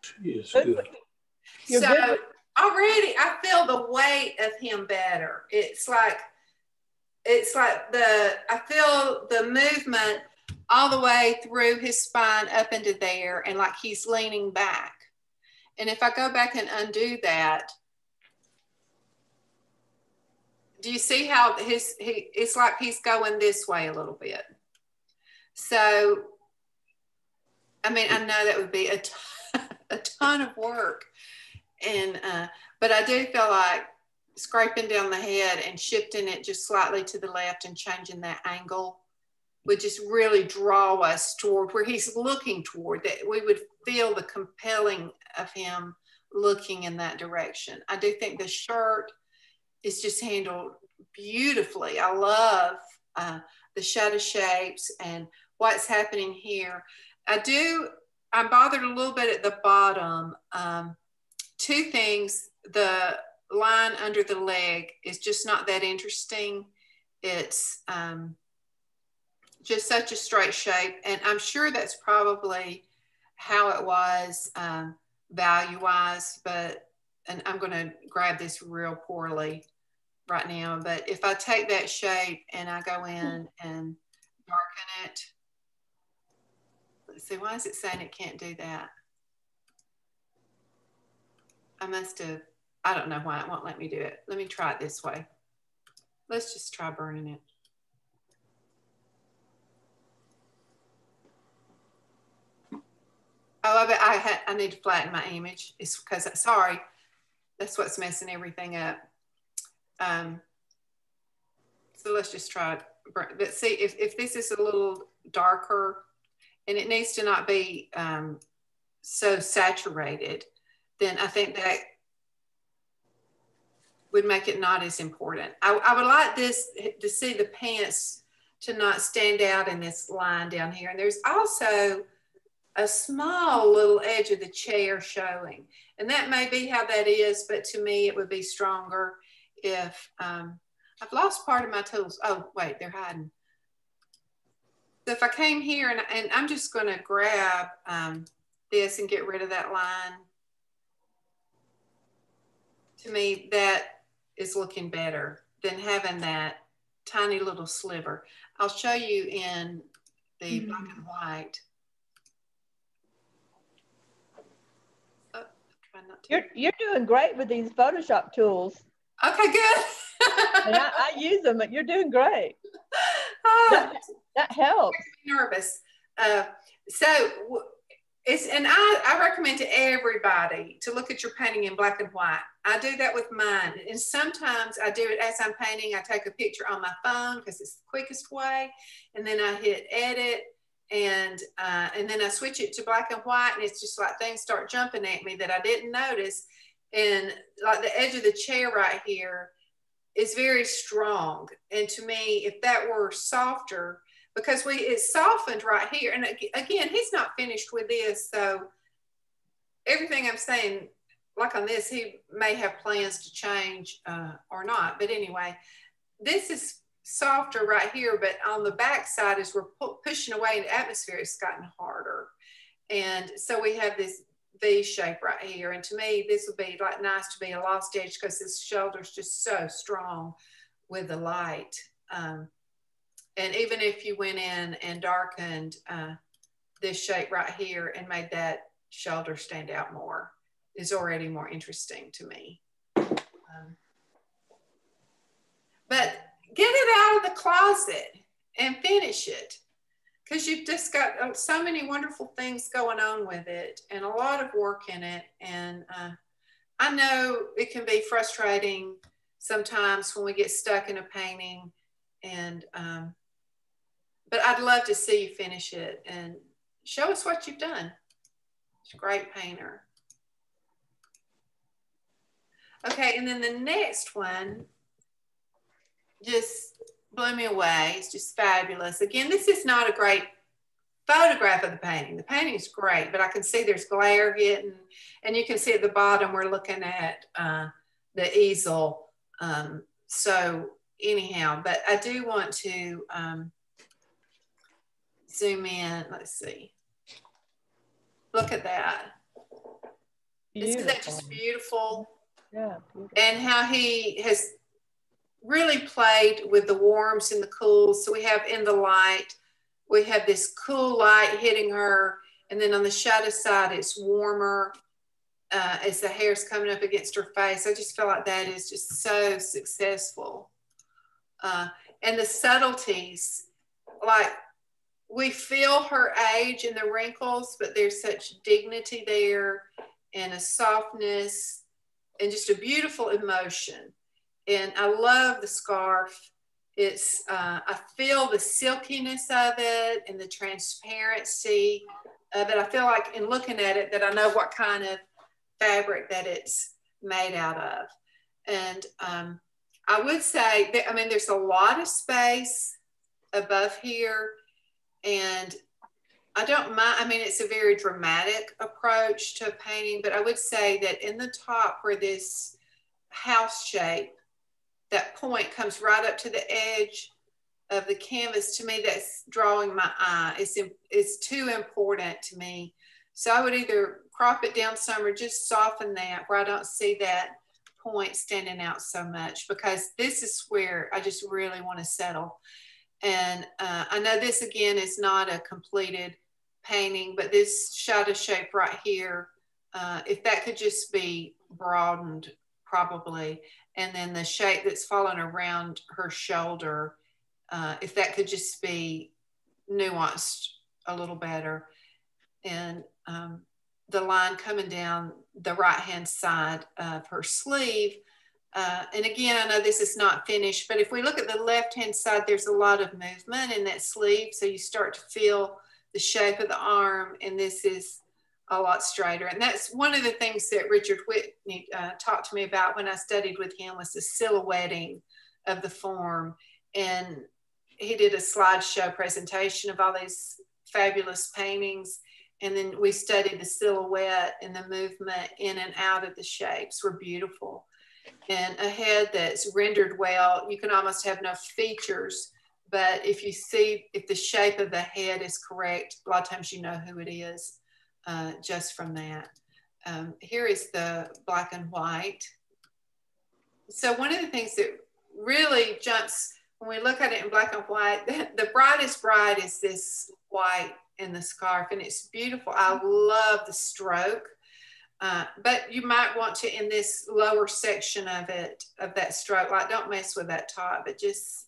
She is good. So already I feel the weight of him better. It's like I feel the movement all the way through his spine up into there, and like he's leaning back. And if I go back and undo that, do you see how it's like he's going this way a little bit? So, I mean, I know that would be a ton of work. And, but I do feel like scraping down the head and shifting it just slightly to the left and changing that angle would just really draw us toward where he's looking toward, that we would feel the compelling of him looking in that direction. I do think the shirt is just handled beautifully. I love the shadow shapes and what's happening here. I'm bothered a little bit at the bottom. Two things, the line under the leg is just not that interesting. It's just such a straight shape. And I'm sure that's probably how it was value-wise, and I'm gonna grab this real poorly right now, but if I take that shape and I go in and darken it, let's see, why is it saying it can't do that? I don't know why it won't let me do it. Let me try it this way. Let's just try burning it. Oh, I bet I need to flatten my image. It's because, sorry, that's what's messing everything up. So let's just try it. But see, if this is a little darker, and it needs to not be so saturated, then I think that would make it not as important. I would like this to see the pants to not stand out in this line down here. And there's also a small little edge of the chair showing. And that may be how that is, but to me, it would be stronger if, I've lost part of my tools. Oh, wait, they're hiding. So if I came here and I'm just gonna grab this and get rid of that line, to me, that is looking better than having that tiny little sliver. I'll show you in the black and white. Oh, try not to. You're doing great with these Photoshop tools. Okay, good. And I use them, but you're doing great. That helps. I'm nervous. And I recommend to everybody to look at your painting in black and white. I do that with mine. And sometimes I do it as I'm painting. I take a picture on my phone because it's the quickest way. And then I hit edit and then I switch it to black and white. And it's just like things start jumping at me that I didn't notice. And like the edge of the chair right here is very strong. And to me, if that were softer, because it's softened right here. And again, he's not finished with this. So everything I'm saying, like on this, he may have plans to change or not. But anyway, this is softer right here, but on the back side, as we're pushing away in the atmosphere, it's gotten harder. And so we have this V shape right here. And to me, this would be like nice to be a lost edge because his shoulder's just so strong with the light. And even if you went in and darkened this shape right here and made that shoulder stand out more. Is already more interesting to me. But get it out of the closet and finish it, because you've just got so many wonderful things going on with it and a lot of work in it. And I know it can be frustrating sometimes when we get stuck in a painting, and but I'd love to see you finish it and show us what you've done. She's a great painter. Okay, and then the next one just blew me away. It's just fabulous. Again, this is not a great photograph of the painting. The painting is great, but I can see there's glare hitting, and you can see at the bottom we're looking at the easel. So anyhow, but I do want to zoom in. Let's see. Look at that. Isn't that just beautiful? Yeah, beautiful. And how he has really played with the warms and the cools. So we have in the light, we have this cool light hitting her, and then on the shadow side, it's warmer as the hair's coming up against her face. I just feel like that is just so successful. And the subtleties, like we feel her age and the wrinkles, but there's such dignity there and a softness and just a beautiful emotion. And I love the scarf. It's, I feel the silkiness of it and the transparency of it. I feel like in looking at it that I know what kind of fabric that it's made out of. And I would say that, I mean, there's a lot of space above here, and I don't mind. I mean, it's a very dramatic approach to a painting, but I would say that in the top where this house shape, that point comes right up to the edge of the canvas, to me, that's drawing my eye. It's too important to me. So I would either crop it down some or just soften that where I don't see that point standing out so much, because this is where I just really want to settle. And I know this again is not a completed painting, but this shadow shape right here, if that could just be broadened probably, and then the shape that's falling around her shoulder, if that could just be nuanced a little better. And the line coming down the right-hand side of her sleeve. And again, I know this is not finished, but if we look at the left-hand side, there's a lot of movement in that sleeve. So you start to feel the shape of the arm, and this is a lot straighter. And that's one of the things that Richard Whitney talked to me about when I studied with him, was the silhouetting of the form. And he did a slideshow presentation of all these fabulous paintings. And then we studied the silhouette and the movement in and out of the shapes were beautiful. And a head that's rendered well, you can almost have no features, but if you see, if the shape of the head is correct, a lot of times you know who it is just from that. Here is the black and white. So one of the things that really jumps when we look at it in black and white, the brightest bright is this white in the scarf, and it's beautiful. I love the stroke. But you might want to, in this lower section of it, of that stroke, like don't mess with that top, but just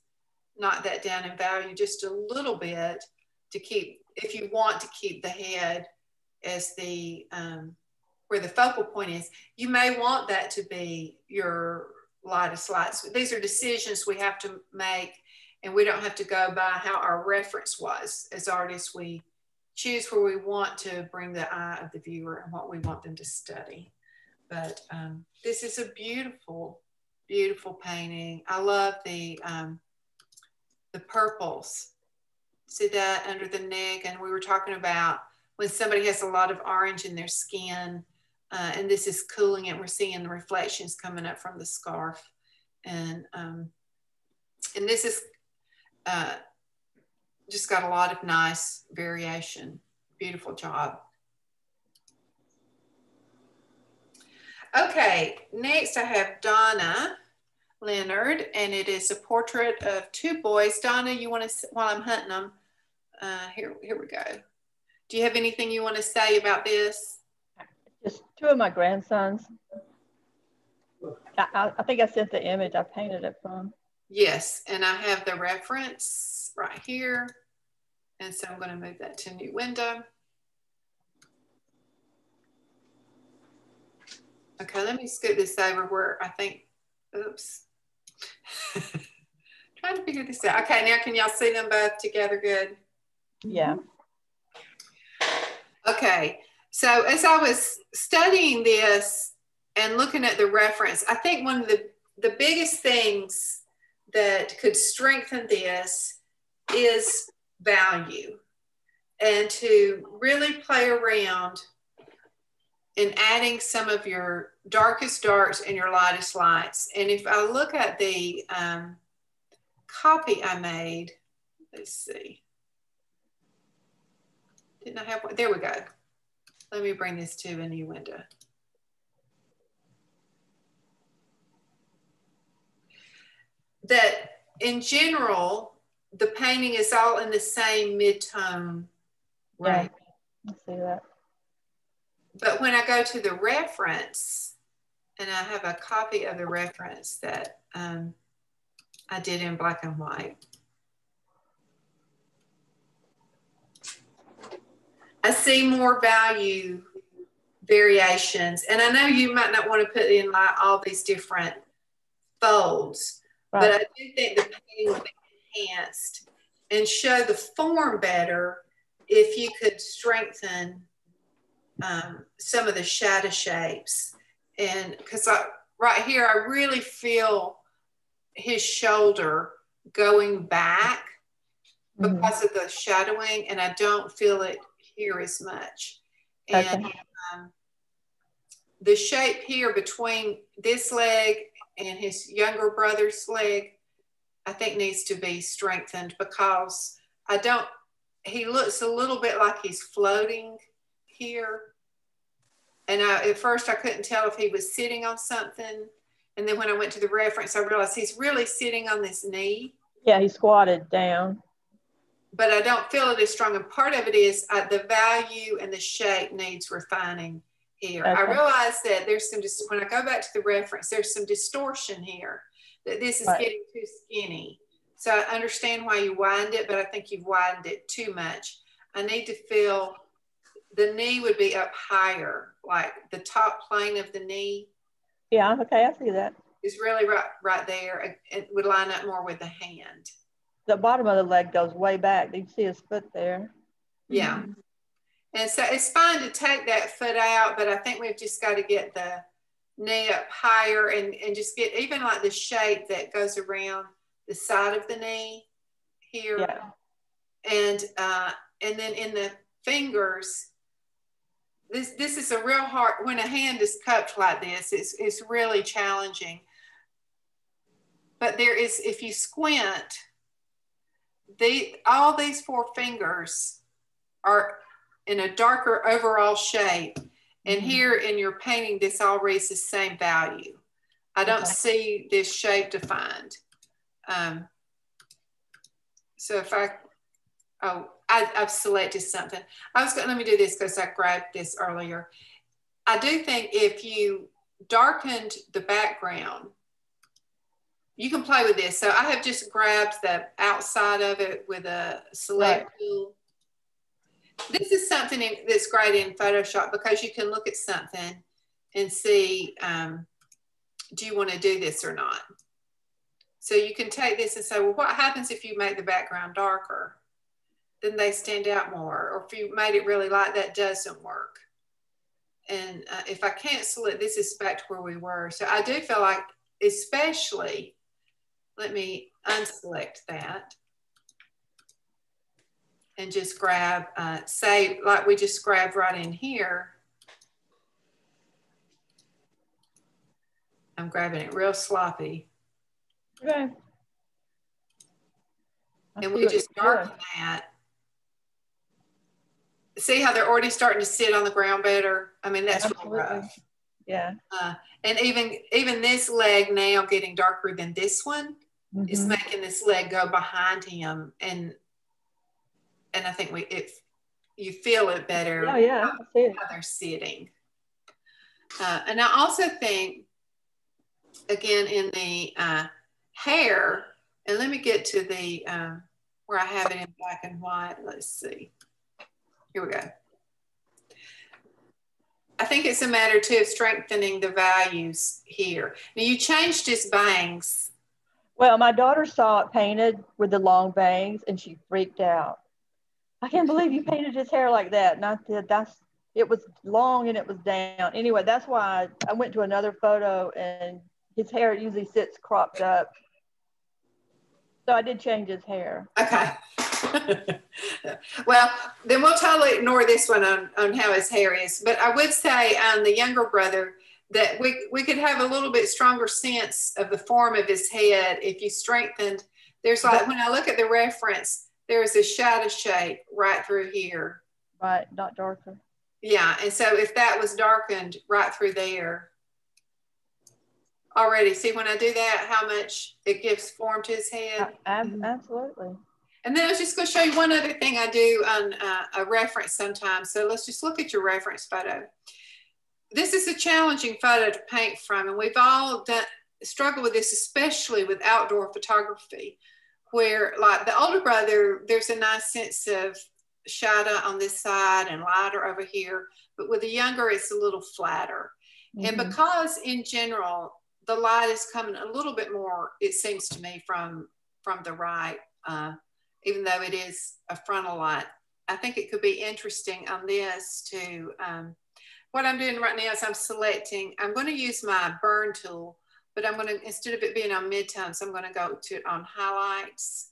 knock that down in value just a little bit to keep, if you want to keep the head as the, where the focal point is. You may want that to be your lightest lights. These are decisions we have to make, and we don't have to go by how our reference was. As artists, we choose where we want to bring the eye of the viewer and what we want them to study. But this is a beautiful, beautiful painting. I love the purples. See that under the neck? And we were talking about when somebody has a lot of orange in their skin, and this is cooling it. We're seeing the reflections coming up from the scarf. And this is just got a lot of nice variation. Beautiful job. Okay, next I have Donna Leonard, and it is a portrait of two boys. Donna, you want to, while I'm hunting them, here we go. Do you have anything you want to say about this? Just two of my grandsons. I think I sent the image I painted it from. Yes, and I have the reference right here. And so I'm going to move that to new window. Okay, let me scoot this over where I think, oops. Trying to figure this out. Okay, now can y'all see them both together good? Yeah. Okay, so as I was studying this and looking at the reference, I think one of the biggest things that could strengthen this is value, and to really play around in adding some of your darkest darks and your lightest lights. And if I look at the copy I made, let's see. Didn't I have one? There we go. Let me bring this to a new window. That in general, the painting is all in the same mid-tone range. I see that. But when I go to the reference, and I have a copy of the reference that I did in black and white. I see more value variations. And I know you might not want to put in like all these different folds, right, but I do think the painting would be enhanced and show the form better if you could strengthen some of the shadow shapes. And because right here, I really feel his shoulder going back because of the shadowing, and I don't feel it here as much. And the shape here between this leg and his younger brother's leg, I think needs to be strengthened, because he looks a little bit like he's floating here. And at first I couldn't tell if he was sitting on something. And then when I went to the reference, I realized he's really sitting on this knee. Yeah, he squatted down. But I don't feel it as strong. And part of it is the value and the shape needs refining here. I realize that there's some, when I go back to the reference, there's some distortion here, that this is getting too skinny. So I understand why you widened it, but I think you've widened it too much. I need to feel the knee would be up higher, like the top plane of the knee. Yeah, okay, I see that. Is really right there. It would line up more with the hand. The bottom of the leg goes way back. You can see his foot there. Yeah. And so it's fine to take that foot out, but I think we've just got to get the knee up higher and just get even like the shape that goes around the side of the knee here. Yeah. And then in the fingers, this is a real hard, when a hand is cupped like this, it's really challenging. But there is, if you squint, all these four fingers are in a darker overall shape. And here in your painting, this all reads the same value. I don't see this shape defined. So if I've selected something. Let me do this because I grabbed this earlier. I do think if you darkened the background, you can play with this. So I have just grabbed the outside of it with a select tool. This is something that's great in Photoshop because you can look at something and see, do you want to do this or not? So you can take this and say, well, what happens if you make the background darker? Then they stand out more. Or if you made it really light, that doesn't work. And if I cancel it, this is back to where we were. So I do feel like, especially, let me unselect that and just grab, say, like we just grabbed right in here. I'm grabbing it real sloppy. Okay. And we just darken that. See how they're already starting to sit on the ground better? I mean, that's really rough. Yeah. And even this leg now getting darker than this one is making this leg go behind him. And I think you feel it better. Oh, yeah, I see it. How they're sitting. And I also think, again, in the hair, and let me get to the, where I have it in black and white. Let's see. Here we go. I think it's a matter too of strengthening the values here. Now you changed his bangs. Well, my daughter saw it painted with the long bangs and she freaked out. I can't believe you painted his hair like that. And I said, it was long and it was down. Anyway, that's why I went to another photo and his hair usually sits cropped up. So I did change his hair. Okay. Well, then we'll totally ignore this one on how his hair is. But I would say on the younger brother that we could have a little bit stronger sense of the form of his head if you strengthened. There's like, when I look at the reference, there's a shadow shape right through here. Right, not darker. Yeah, and so if that was darkened right through there, already, see when I do that, how much it gives form to his head? Absolutely. And then I was just going to show you one other thing I do on a reference sometimes. So let's just look at your reference photo. This is a challenging photo to paint from, and we've all struggled with this, especially with outdoor photography, where like the older brother, there's a nice sense of shadow on this side and lighter over here, but with the younger, it's a little flatter. And because in general, the light is coming a little bit more, it seems to me, from the right, even though it is a frontal light. I think it could be interesting on this to, what I'm doing right now is I'm going to use my burn tool, but I'm going to, instead of it being on midtones, I'm going to go to it on highlights.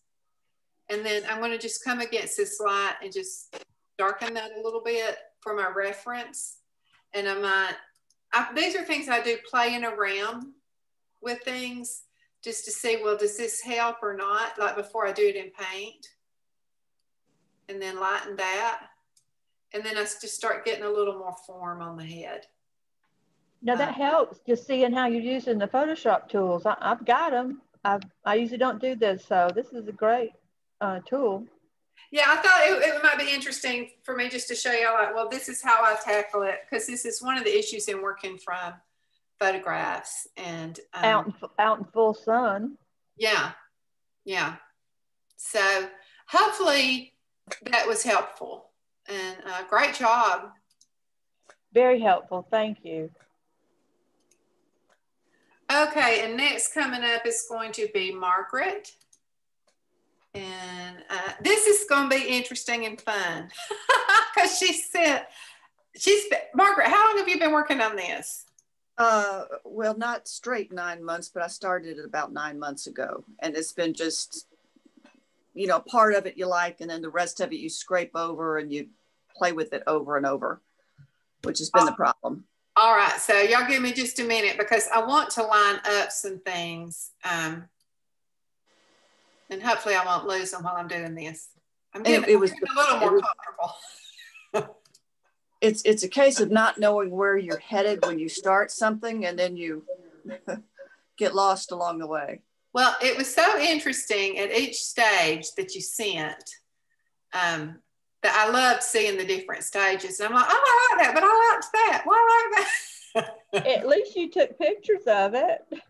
And then I'm going to just come against this light and just darken that a little bit for my reference. And these are things I do playing around with things just to see, well, does this help or not? Like before I do it in paint. And then lighten that. And then I just start getting a little more form on the head. Now that helps, just seeing how you're using the Photoshop tools. I've got them. I usually don't do this, so this is a great tool. Yeah, I thought it might be interesting for me just to show you, like, well, this is how I tackle it, because this is one of the issues in working from photographs and out in full sun. Yeah, yeah. So hopefully that was helpful, and great job. Very helpful, thank you. Okay, and next coming up is going to be Margaret. And this is going to be interesting and fun because Margaret, how long have you been working on this? Well, not straight 9 months, but I started it about 9 months ago. And it's been just, you know, part of it you like, and then the rest of it you scrape over and you play with it over and over, which has been the problem. All right, so y'all give me just a minute because I want to line up some things. And hopefully I won't lose them while I'm doing this. I'm getting a little more comfortable. It's a case of not knowing where you're headed when you start something, and then you get lost along the way. Well, it was so interesting at each stage that you sent that I loved seeing the different stages. And I'm like, oh, I like that, but I liked that. Well, I like that. At least you took pictures of it. Okay,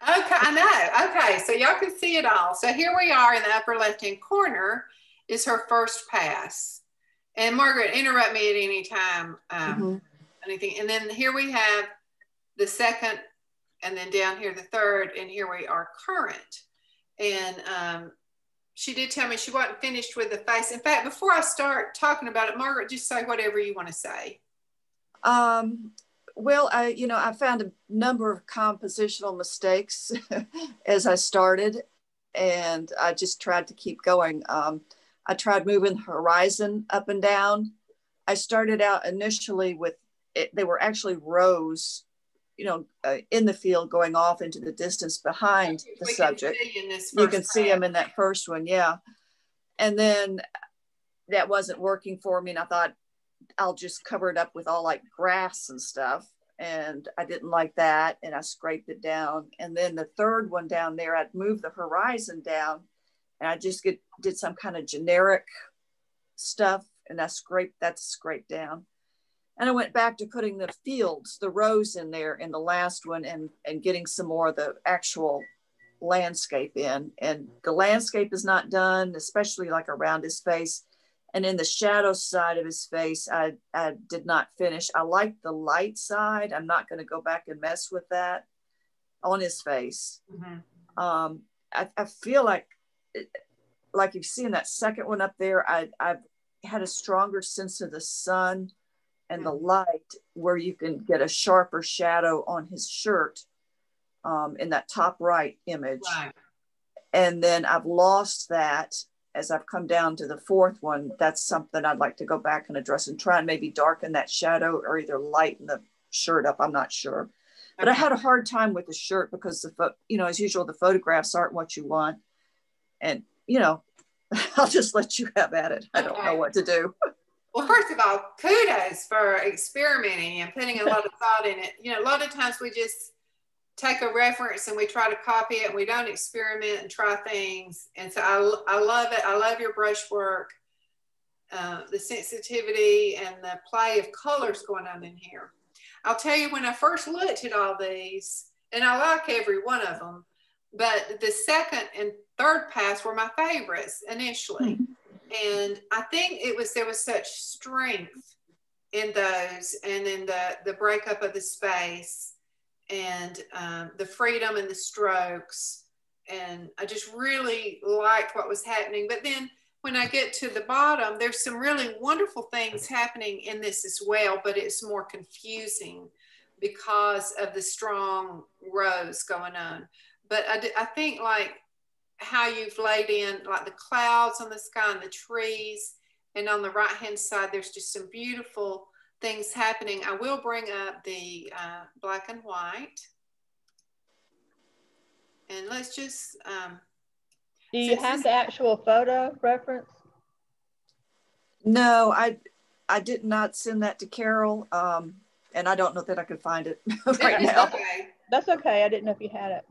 I know. Okay, so y'all can see it all. So here we are in the upper left-hand corner is her first pass. And Margaret, interrupt me at any time, anything. And then here we have the second, and then down here the third, and here we are current. And she did tell me she wasn't finished with the face. In fact, before I start talking about it, Margaret, just say whatever you want to say. Well, I found a number of compositional mistakes as I started, and I just tried to keep going. I tried moving the horizon up and down. I started out initially with they were actually rows, in the field going off into the distance behind the subject. You can see them in that first one, yeah. And then that wasn't working for me, and I thought, I'll just cover it up with all like grass and stuff. And I didn't like that. And I scraped it down. And then the third one down there, I'd move the horizon down, and I just did some kind of generic stuff, and that's scraped down. And I went back to putting the fields, the rows in there in the last one, and getting some more of the actual landscape in. And the landscape is not done, especially like around his face. And in the shadow side of his face, I did not finish. I like the light side. I'm not going to go back and mess with that on his face. Mm-hmm. I feel like you've seen that second one up there, I've had a stronger sense of the sun and the light, where you can get a sharper shadow on his shirt in that top right image. Right. And then I've lost that as I've come down to the fourth one. That's something I'd like to go back and address and try and maybe darken that shadow or either lighten the shirt up. I'm not sure. But I had a hard time with the shirt because as usual, the photographs aren't what you want. And, I'll just let you have at it. I don't know what to do. Well, first of all, kudos for experimenting and putting a lot of thought in it. A lot of times we just take a reference and we try to copy it and we don't experiment and try things. And so I love it. I love your brush work, the sensitivity and the play of colors going on in here. I'll tell you, when I first looked at all these, and I like every one of them, but the second and third pass were my favorites initially. Mm-hmm. And I think there was such strength in those, and in the breakup of the space, and the freedom and the strokes. And I just really liked what was happening. But then when I get to the bottom, there's some really wonderful things happening in this as well, but it's more confusing because of the strong rows going on. But I think like how you've laid in like the clouds on the sky and the trees, and on the right hand side there's just some beautiful things happening. I will bring up the black and white, and let's just do you have the actual photo reference? No, I did not send that to Carol, and I don't know that I could find it right now. Okay. That's okay. I didn't know if you had it.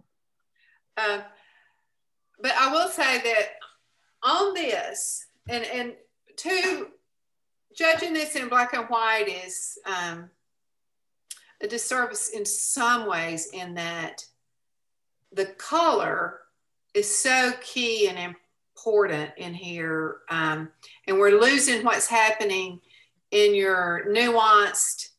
But I will say that on this, and judging this in black and white is a disservice in some ways, in that the color is so key and important in here. And we're losing what's happening in your nuanced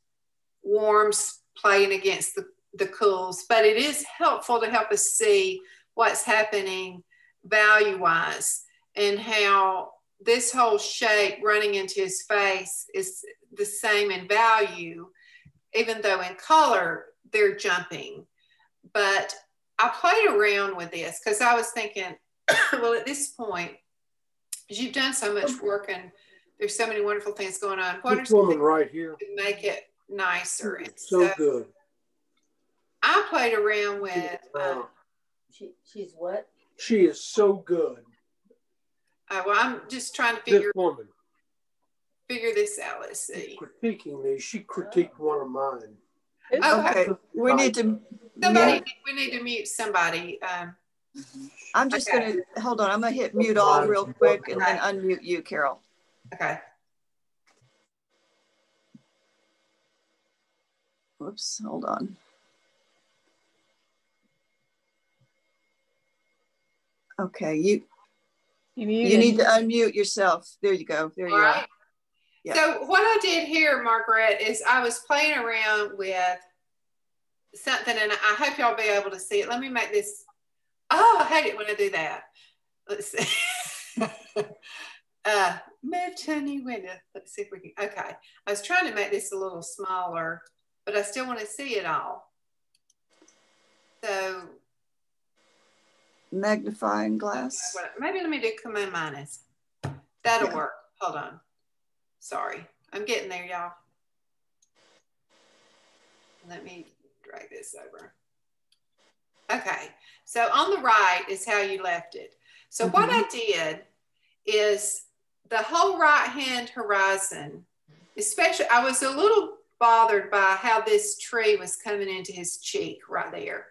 warms playing against the cools, but it is helpful to help us see what's happening value-wise, and how this whole shape running into his face is the same in value, even though in color they're jumping. But I played around with this because I was thinking, well, at this point, you've done so much work and there's so many wonderful things going on. What this woman right here to make it nicer? And so good. I played around with. She's what? She is so good. Well, I'm just trying to figure this out. Let's see. Critiquing me. She critiqued one of mine. Okay. We need to mute somebody. I'm just going to, hold on. I'm going to hit mute all real quick and then unmute you, Carol. Okay. Whoops, hold on. Okay, you need to unmute yourself. There you go. There you are. Yeah. So what I did here, Margaret, is I was playing around with something, and I hope y'all be able to see it. Let me make this. Oh, I hate it when I do that. Let's see. Move to a new window. Let's see if we can. Okay. I was trying to make this a little smaller, but I still want to see it all. So. Magnifying glass. Maybe let me do Command minus. That'll work. Hold on. Sorry. I'm getting there, y'all. Let me drag this over. Okay. So on the right is how you left it. So what I did is the whole right-hand horizon, especially, I was a little bothered by how this tree was coming into his cheek right there.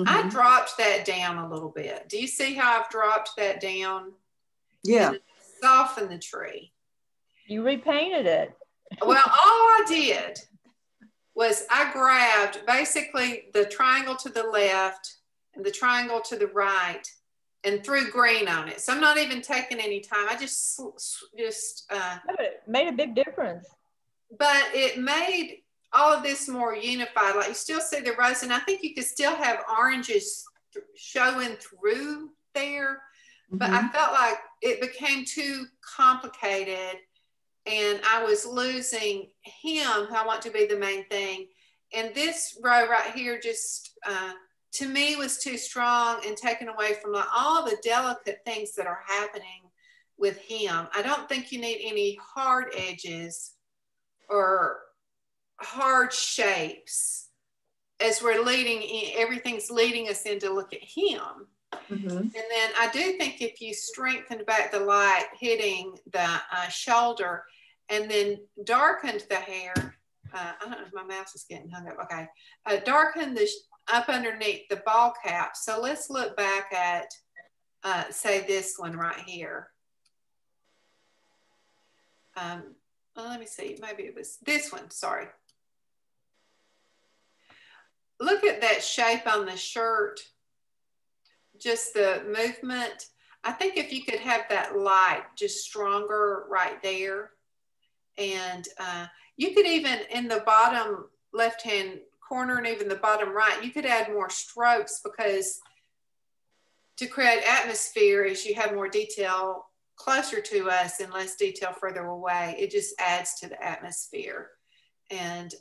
I dropped that down a little bit. Do you see how I've dropped that down? Yeah. Soften the tree. You repainted it. Well, all I did was I grabbed basically the triangle to the left and the triangle to the right and threw green on it. So I'm not even taking any time. I just But it made a big difference. But it made all of this more unified. Like you still see the rose, and I think you could still have oranges showing through there, but I felt like it became too complicated and I was losing him, who I want to be the main thing. And this row right here just, to me, was too strong and taken away from like all the delicate things that are happening with him. I don't think you need any hard edges or hard shapes as we're leading in, everything's leading us in to look at him. And then I do think if you strengthened back the light hitting the shoulder and then darkened the hair, I don't know if my mouse is getting hung up. Okay, darkened the up underneath the ball cap. So let's look back at, say, this one right here. Well, let me see, maybe it was this one, sorry. Look at that shape on the shirt, just the movement. I think if you could have that light just stronger right there. And you could even in the bottom left-hand corner and even the bottom right, you could add more strokes, because to create atmosphere as you have more detail closer to us and less detail further away, it just adds to the atmosphere. And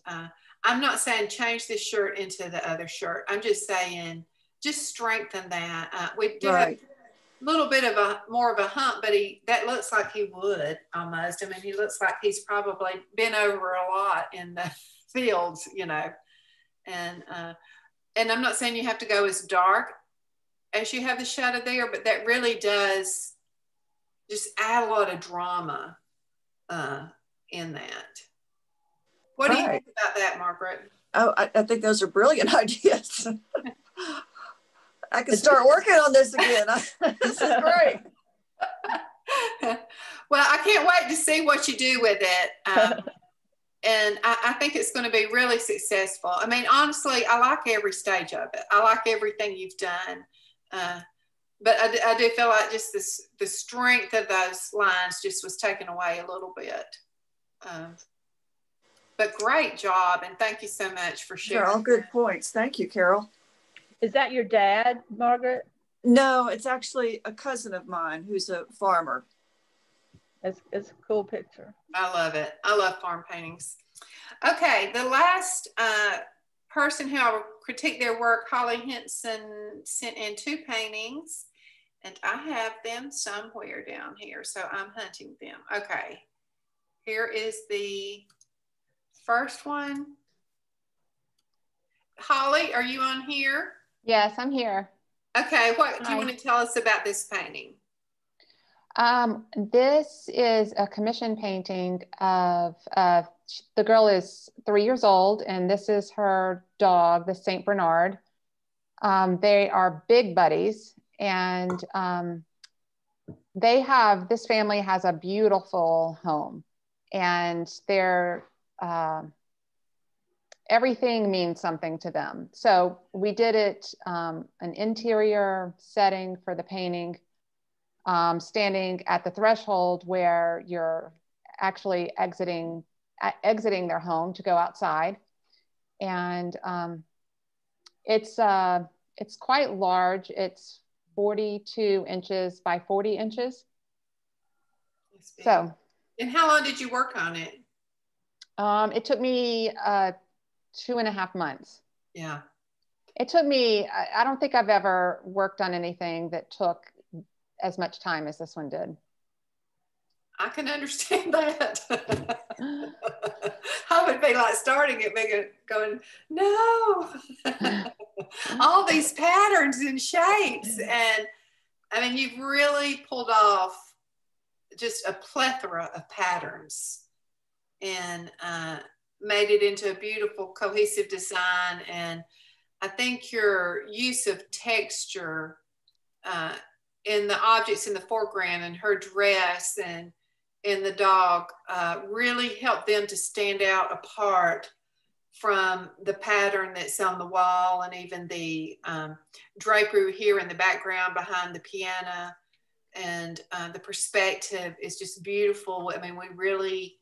I'm not saying change this shirt into the other shirt. I'm just saying just strengthen that. We do have a little bit of a more of a hump, but that looks like he would almost. I mean, he looks like he's probably been over a lot in the fields, you know. And I'm not saying you have to go as dark as you have the shadow there, but that really does just add a lot of drama in that. What do you think about that, Margaret? Oh, I think those are brilliant ideas. I can start working on this again. This is great. Well, I can't wait to see what you do with it. And I think it's going to be really successful. I mean, honestly, I like every stage of it. I like everything you've done. But I do feel like just the strength of those lines just was taken away a little bit. But great job, and thank you so much for sharing. They're all good points. Thank you, Carol. Is that your dad, Margaret? No, it's actually a cousin of mine who's a farmer. It's a cool picture. I love it. I love farm paintings. Okay, the last person who I will critique their work, Holly Henson, sent in 2 paintings, and I have them somewhere down here, so I'm hunting them. Okay, here is the first one. Holly, are you on here? Yes, I'm here. Okay, what do you want to tell us about this painting? This is a commission painting of, the girl is 3 years old, and this is her dog, the Saint Bernard. They are big buddies, and this family has a beautiful home, and they're, everything means something to them. So we did it, an interior setting for the painting, standing at the threshold where you're actually exiting their home to go outside. And it's quite large. It's 42 inches by 40 inches. So. And how long did you work on it? It took me 2.5 months. Yeah. It took me, I don't think I've ever worked on anything that took as much time as this one did. I can understand that. I would be like starting it, going, no. All these patterns and shapes. And I mean, you've really pulled off just a plethora of patterns and made it into a beautiful cohesive design. And I think your use of texture in the objects in the foreground and her dress and and the dog really helped them to stand out apart from the pattern that's on the wall, and even the drapery here in the background behind the piano. And the perspective is just beautiful. I mean, we really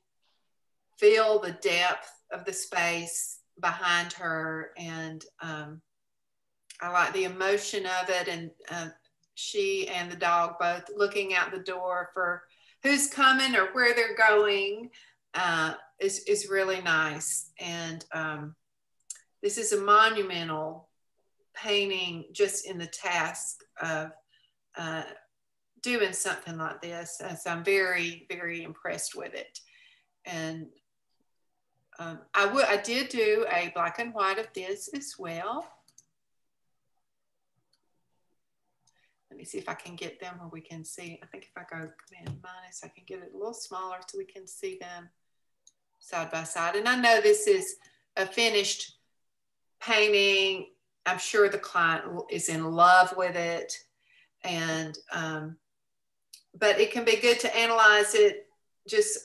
feel the depth of the space behind her, and I like the emotion of it. And she and the dog both looking out the door for who's coming or where they're going is really nice. And this is a monumental painting just in the task of doing something like this. And so I'm very, very impressed with it. And I did do a black and white of this as well. Let me see if I can get them where we can see. I think if I go Command minus, I can get it a little smaller so we can see them side by side. And I know this is a finished painting. I'm sure the client is in love with it. And, but it can be good to analyze it just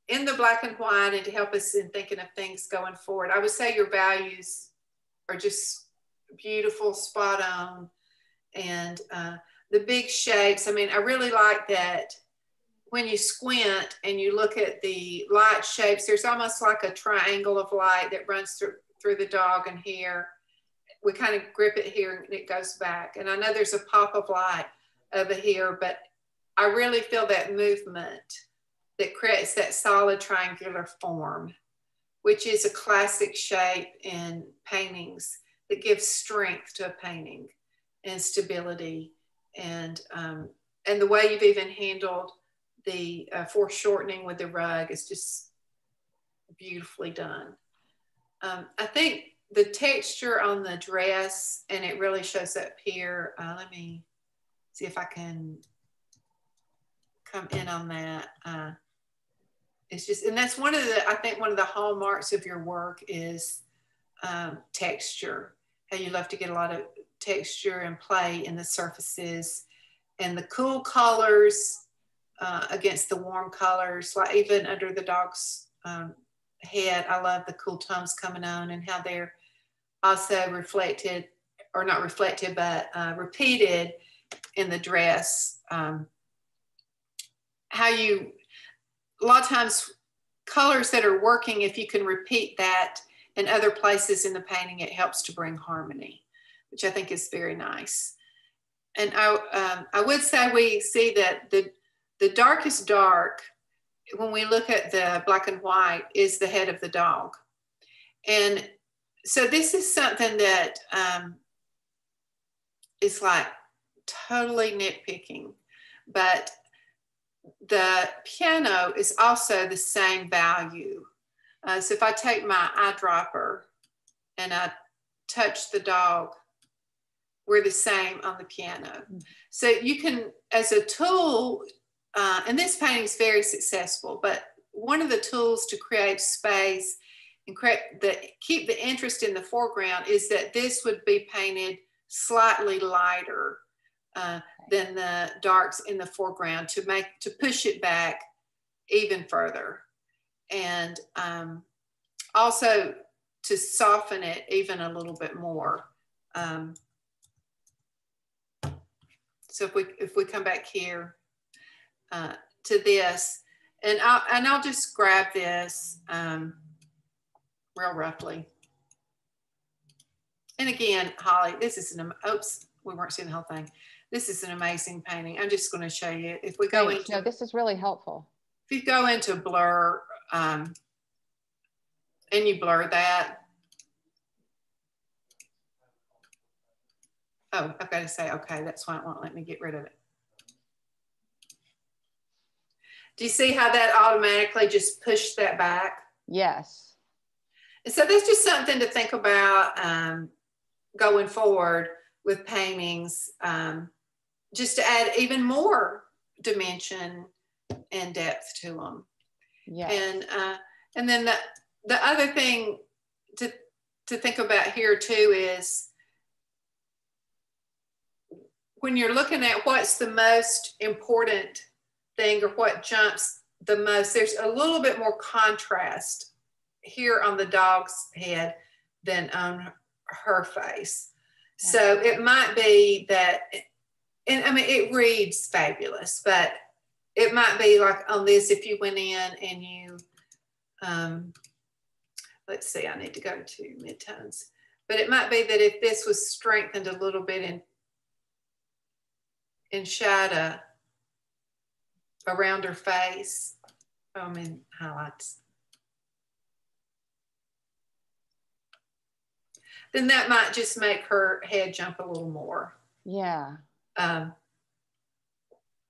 in the black and white, and to help us in thinking of things going forward. I would say your values are just beautiful, spot on. And the big shapes, I mean, I really like that when you squint and you look at the light shapes, there's almost like a triangle of light that runs through the dog and here. We kind of grip it here and it goes back. And I know there's a pop of light over here, but I really feel that movement that creates that solid triangular form, which is a classic shape in paintings that gives strength to a painting and stability. And the way you've even handled the foreshortening with the rug is just beautifully done. I think the texture on the dress, and it really shows up here. Let me see if I can come in on that. It's just, and that's one of the, I think one of the hallmarks of your work is texture. How you love to get a lot of texture and play in the surfaces, and the cool colors against the warm colors, like even under the dog's head. I love the cool tones coming on, and how they're also reflected, or not reflected, but repeated in the dress. How you, a lot of times colors that are working, if you can repeat that in other places in the painting, it helps to bring harmony, which I think is very nice. And I would say we see that the darkest dark, when we look at the black and white, is the head of the dog. And so this is something that is like totally nitpicking, but the piano is also the same value. So if I take my eyedropper and I touch the dog, we're the same on the piano. So you can, as a tool, and this painting is very successful, but one of the tools to create space and keep the interest in the foreground is that this would be painted slightly lighter than the darks in the foreground to push it back even further. And also to soften it even a little bit more. So if we come back here to this, and I'll just grab this real roughly. And again, Holly, this is oops, we weren't seeing the whole thing. This is an amazing painting. I'm just going to show you. If we go into, no, this is really helpful. If you go into blur and you blur that. Oh, I've got to say, okay, that's why it won't let me get rid of it. Do you see how that automatically just pushed that back? Yes. And so that's just something to think about going forward with paintings, just to add even more dimension and depth to them. Yes. And then the other thing to think about here too is when you're looking at what's the most important thing or what jumps the most. There's a little bit more contrast here on the dog's head than on her face. Yeah. So it might be that, and I mean, it reads fabulous, but it might be like on this, if you went in and you, let's see, I need to go to midtones, but it might be that if this was strengthened a little bit in shadow around her face, I mean, highlights, then that might just make her head jump a little more. Yeah. I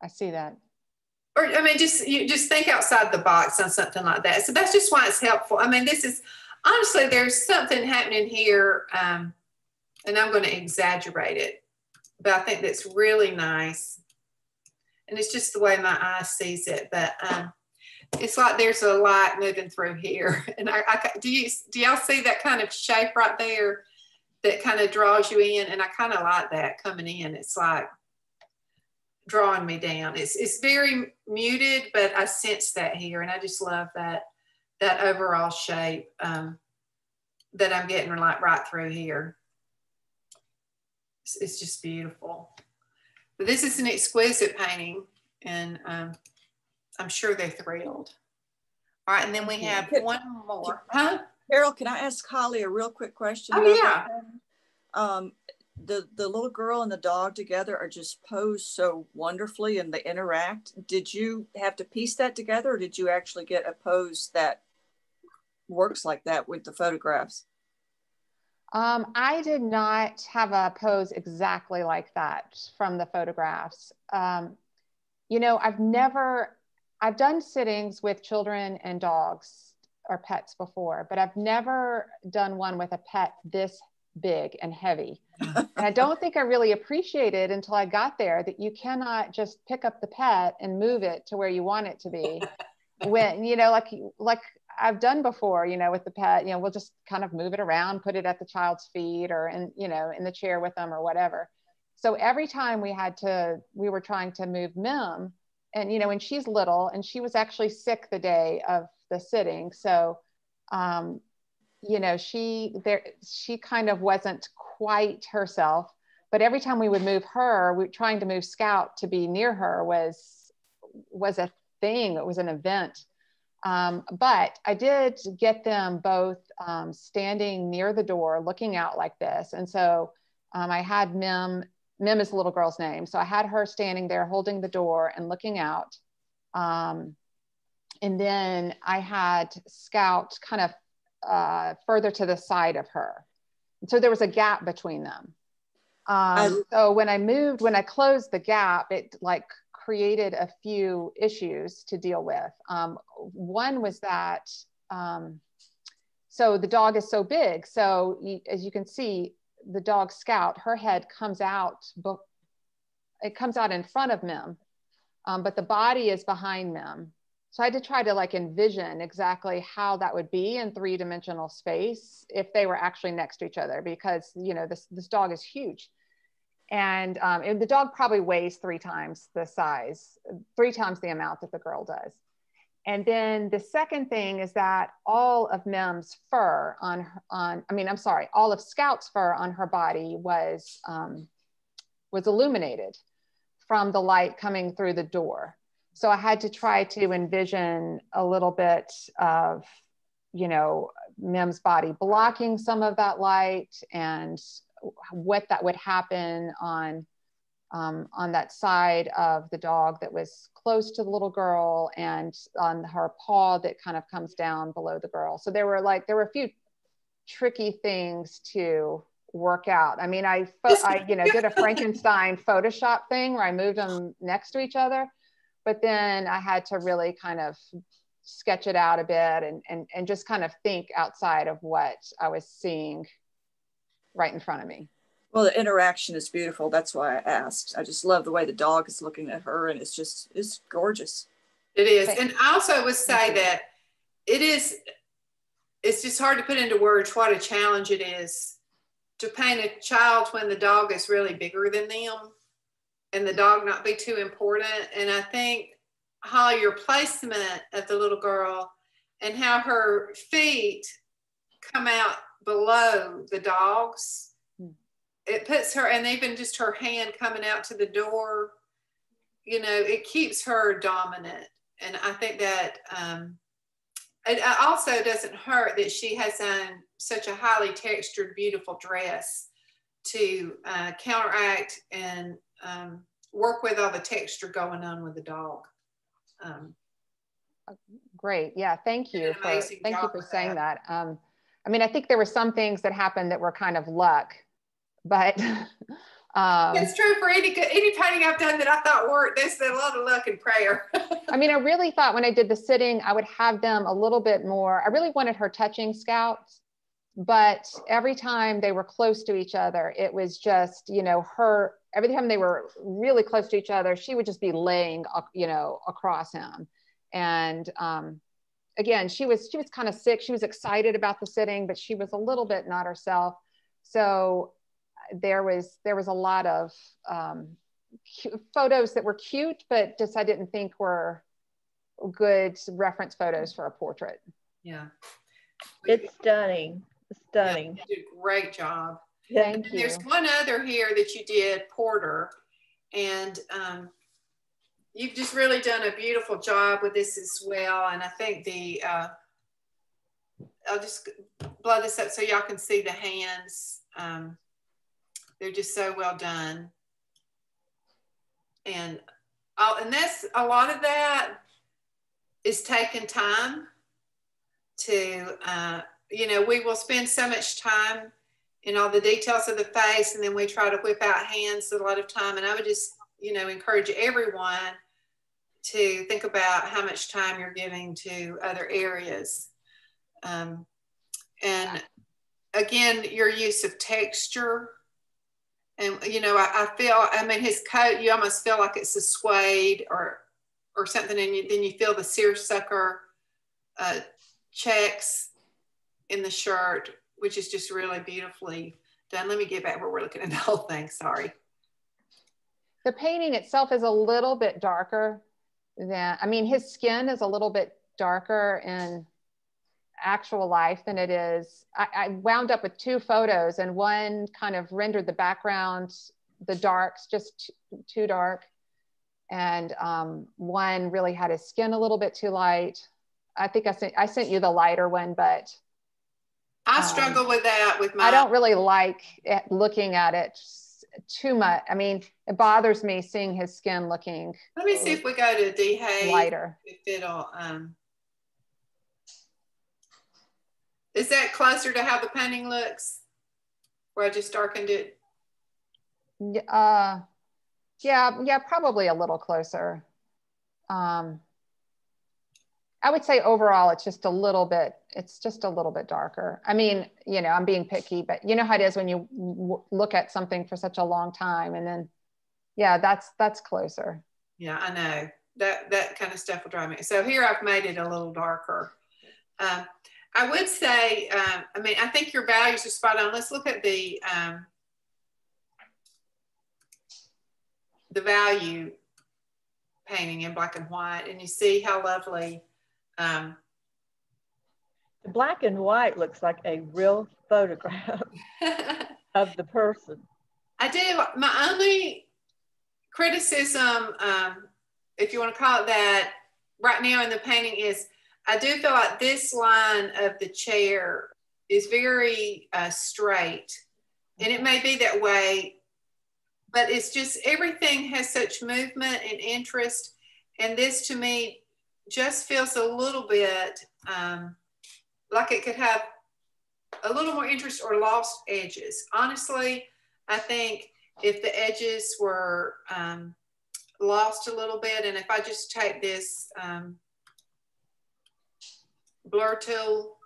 see that. Or, I mean, you just think outside the box on something like that. So that's just why it's helpful. I mean, this is, honestly, there's something happening here, and I'm going to exaggerate it, but I think that's really nice. And it's just the way my eye sees it. But it's like there's a light moving through here. And do y'all see that kind of shape right there that kind of draws you in? And I kind of like that coming in. It's like drawing me down. It's very muted, but I sense that here, and I just love that overall shape that I'm getting like right through here. It's just beautiful. But this is an exquisite painting, and I'm sure they're thrilled. All right, and then we have one more. Huh? Carol, can I ask Holly a real quick question? Oh, yeah. The little girl and the dog together are just posed so wonderfully, and they interact. Did you have to piece that together, or did you actually get a pose that works like that with the photographs? I did not have a pose exactly like that from the photographs. You know, I've done sittings with children and dogs or pets before, but I've never done one with a pet this big and heavy. And I don't think I really appreciated until I got there that you cannot just pick up the pet and move it to where you want it to be. When, you know, like I've done before, you know, with the pet, you know, we'll just kind of move it around, put it at the child's feet or in, you know, in the chair with them or whatever. So every time we were trying to move Mim, and, you know, when she's little, and she was actually sick the day of the sitting. So, you know, she kind of wasn't quite herself, but every time we would move her, trying to move Scout to be near her was a thing. It was an event. But I did get them both standing near the door, looking out like this. And so I had Mim is the little girl's name. So I had her standing there holding the door and looking out. And then I had Scout kind of further to the side of her. And so there was a gap between them. So when I closed the gap, it like created a few issues to deal with. One was that, so the dog is so big. So as you can see, the dog Scout, her head comes out, it comes out in front of Mim, but the body is behind Mim. So I had to try to like envision exactly how that would be in 3-dimensional space if they were actually next to each other, because, you know, this dog is huge. And the dog probably weighs 3 times the size, 3 times the amount that the girl does. And then the second thing is that all of Mim's fur all of Scout's fur on her body was illuminated from the light coming through the door. So I had to try to envision a little bit of, you know, Mim's body blocking some of that light and what that would happen on that side of the dog that was close to the little girl and on her paw that kind of comes down below the girl. So there were a few tricky things to work out. I mean, I did a Frankenstein Photoshop thing where I moved them next to each other, but then I had to really kind of sketch it out a bit and just kind of think outside of what I was seeing right in front of me. Well, the interaction is beautiful. That's why I asked. I just love the way the dog is looking at her, and it's gorgeous. It is. And I also would say that it's just hard to put into words what a challenge it is to paint a child when the dog is really bigger than them and the dog not be too important. And I think Holly, your placement of the little girl and how her feet come out below the dog's. It puts her, and even just her hand coming out to the door, you know, it keeps her dominant. And I think that it also doesn't hurt that she has on such a highly textured, beautiful dress to counteract and work with all the texture going on with the dog. Great. Yeah. Thank you for saying that. I mean, I think there were some things that happened that were kind of luck, but it's true for any painting I've done that I thought worked. There's a lot of luck and prayer. I mean, I really thought when I did the sitting, I would have them a little bit more. I really wanted her touching Scouts, but every time they were close to each other, it was just, you know, every time they were really close to each other, she would just be laying, you know, across him. And again, she was kind of sick. She was excited about the sitting, but she was a little bit not herself. So there was a lot of photos that were cute, but just I didn't think were good reference photos for a portrait. Yeah. It's stunning. Stunning. Yeah, you did a great job. Thank you. There's one other here that you did, Porter, and you've just really done a beautiful job with this as well. And I think I'll just blow this up so y'all can see the hands. They're just so well done. And that's a lot of that is taking time to, you know, we will spend so much time in all the details of the face, and then we try to whip out hands a lot of time. And I would just, you know, encourage everyone to think about how much time you're giving to other areas. And again, your use of texture. And, you know, I mean, his coat, you almost feel like it's a suede or something. And then you feel the seersucker checks in the shirt, which is just really beautifully done. Let me get back where we're looking at the whole thing. Sorry. The painting itself is a little bit darker than, I mean, his skin is a little bit darker in actual life than it is. I wound up with two photos, and one kind of rendered the background, the darks, just too dark. And one really had his skin a little bit too light. I think I sent you the lighter one, but I struggle with that with my. I don't really like looking at it too much. I mean, it bothers me seeing his skin looking. Let me see if we go to DHaze. Lighter. If it'll. Is that closer to how the painting looks? Where I just darkened it? Yeah, probably a little closer. I would say overall, it's just a little bit darker. I mean, you know, I'm being picky, but you know how it is when you look at something for such a long time, and then, yeah, that's closer. Yeah, I know that kind of stuff will drive me. So here I've made it a little darker. I would say, I mean, I think your values are spot on. Let's look at the value painting in black and white, and you see how lovely. The black and white looks like a real photograph of the person. I do. My only criticism, if you want to call it that, right now in the painting is I do feel like this line of the chair is very straight, and it may be that way, but it's just everything has such movement and interest, and this to me just feels a little bit like it could have a little more interest or lost edges. Honestly, I think if the edges were lost a little bit, and if I just take this blur tool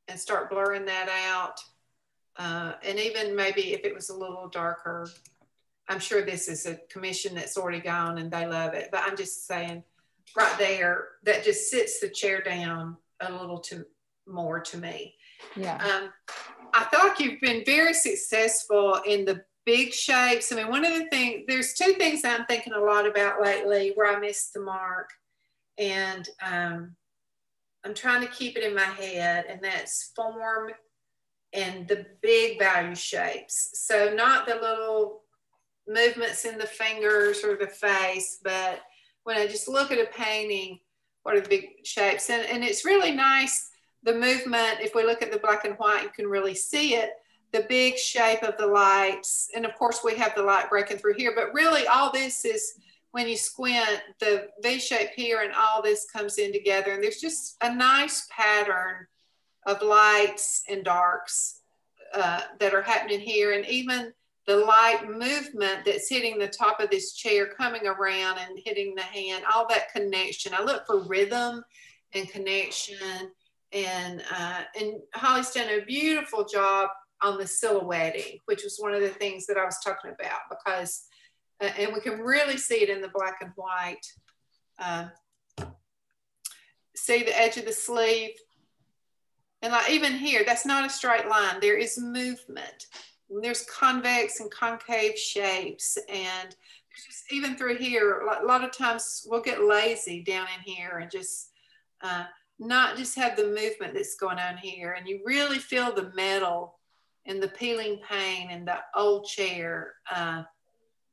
and start blurring that out, and even maybe if it was a little darker, I'm sure this is a commission that's already gone and they love it, but I'm just saying right there, that just sits the chair down a little more to me. Yeah. I feel like you've been very successful in the big shapes. I mean, one of the things, there's two things that I'm thinking a lot about lately where I missed the mark. And I'm trying to keep it in my head, and that's form and the big value shapes. So not the little movements in the fingers or the face, but when I just look at a painting, what are the big shapes? And it's really nice, the movement, if we look at the black and white, you can really see it, the big shape of the lights. And of course we have the light breaking through here, but really all this is, when you squint, the V shape here and all this comes in together. And there's just a nice pattern of lights and darks that are happening here. And even the light movement that's hitting the top of this chair, coming around and hitting the hand, all that connection. I look for rhythm and connection. And Holly's done a beautiful job on the silhouetting, which was one of the things that I was talking about, because, and we can really see it in the black and white. See the edge of the sleeve? And like even here, that's not a straight line. There is movement. There's convex and concave shapes. And just even through here, a lot of times we'll get lazy down in here and just not just have the movement that's going on here. And you really feel the metal and the peeling paint and the old chair.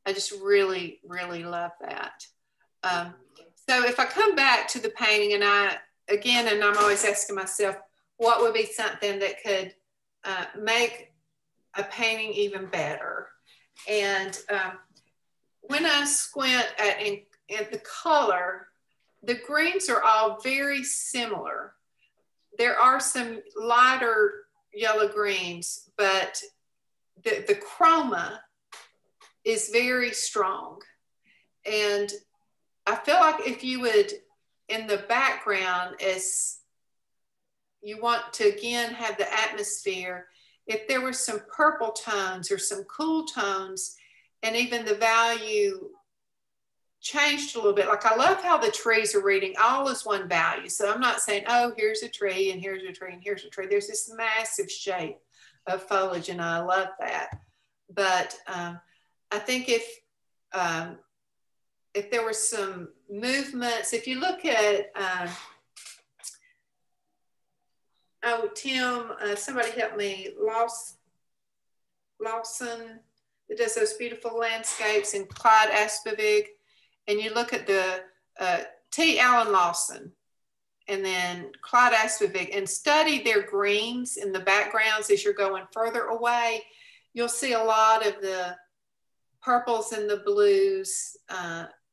I just really, really love that. So if I come back to the painting, and I'm always asking myself, what would be something that could make a painting even better? And when I squint at the color, the greens are all very similar. There are some lighter yellow greens, but the chroma is very strong. And I feel like if you would, in the background, as you want to again have the atmosphere, if there were some purple tones or some cool tones, and even the value changed a little bit. Like I love how the trees are reading all as one value. So I'm not saying, oh, here's a tree and here's a tree and here's a tree. There's this massive shape of foliage, and I love that. But I think if there were some movements, if you look at, oh, Tim, somebody help me, Lawson, that does those beautiful landscapes, in Clyde Aspavig, and you look at the T. Allen Lawson and then Clyde Aspavig, and study their greens in the backgrounds as you're going further away, you'll see a lot of the purples and the blues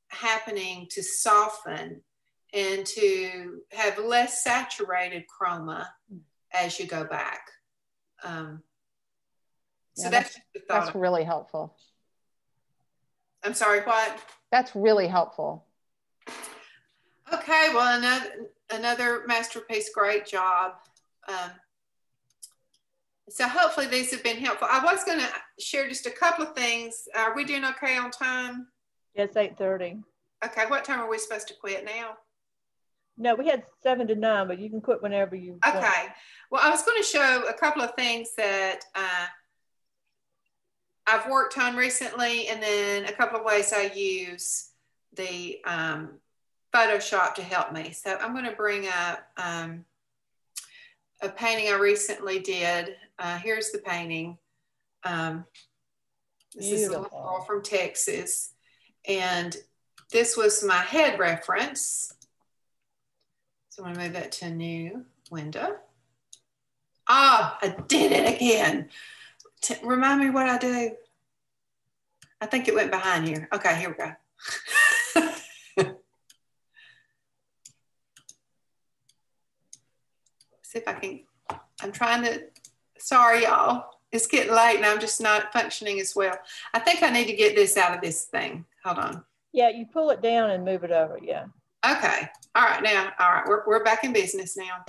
happening to soften and to have less saturated chroma as you go back. So yeah, that's just the thought. That's really helpful. I'm sorry, what? That's really helpful. Okay, well, another masterpiece, great job. So hopefully these have been helpful. I was going to share just a couple of things. Are we doing okay on time? Yes, 8:30. Okay, what time are we supposed to quit now? No, we had 7 to 9, but you can quit whenever you want. Okay. Well, I was going to show a couple of things that I've worked on recently, and then a couple of ways I use the Photoshop to help me. So I'm going to bring up a painting I recently did. Here's the painting. This is a little girl from Texas. And this was my head reference. So I'm going to move that to a new window. Ah, I did it again. Remind me what I do. I think it went behind here. Okay, here we go. See if I can, I'm trying to, sorry y'all. It's getting late and I'm just not functioning as well. I think I need to get this out of this thing. Hold on. Yeah, you pull it down and move it over, yeah. Okay, all right now, all right, we're back in business now.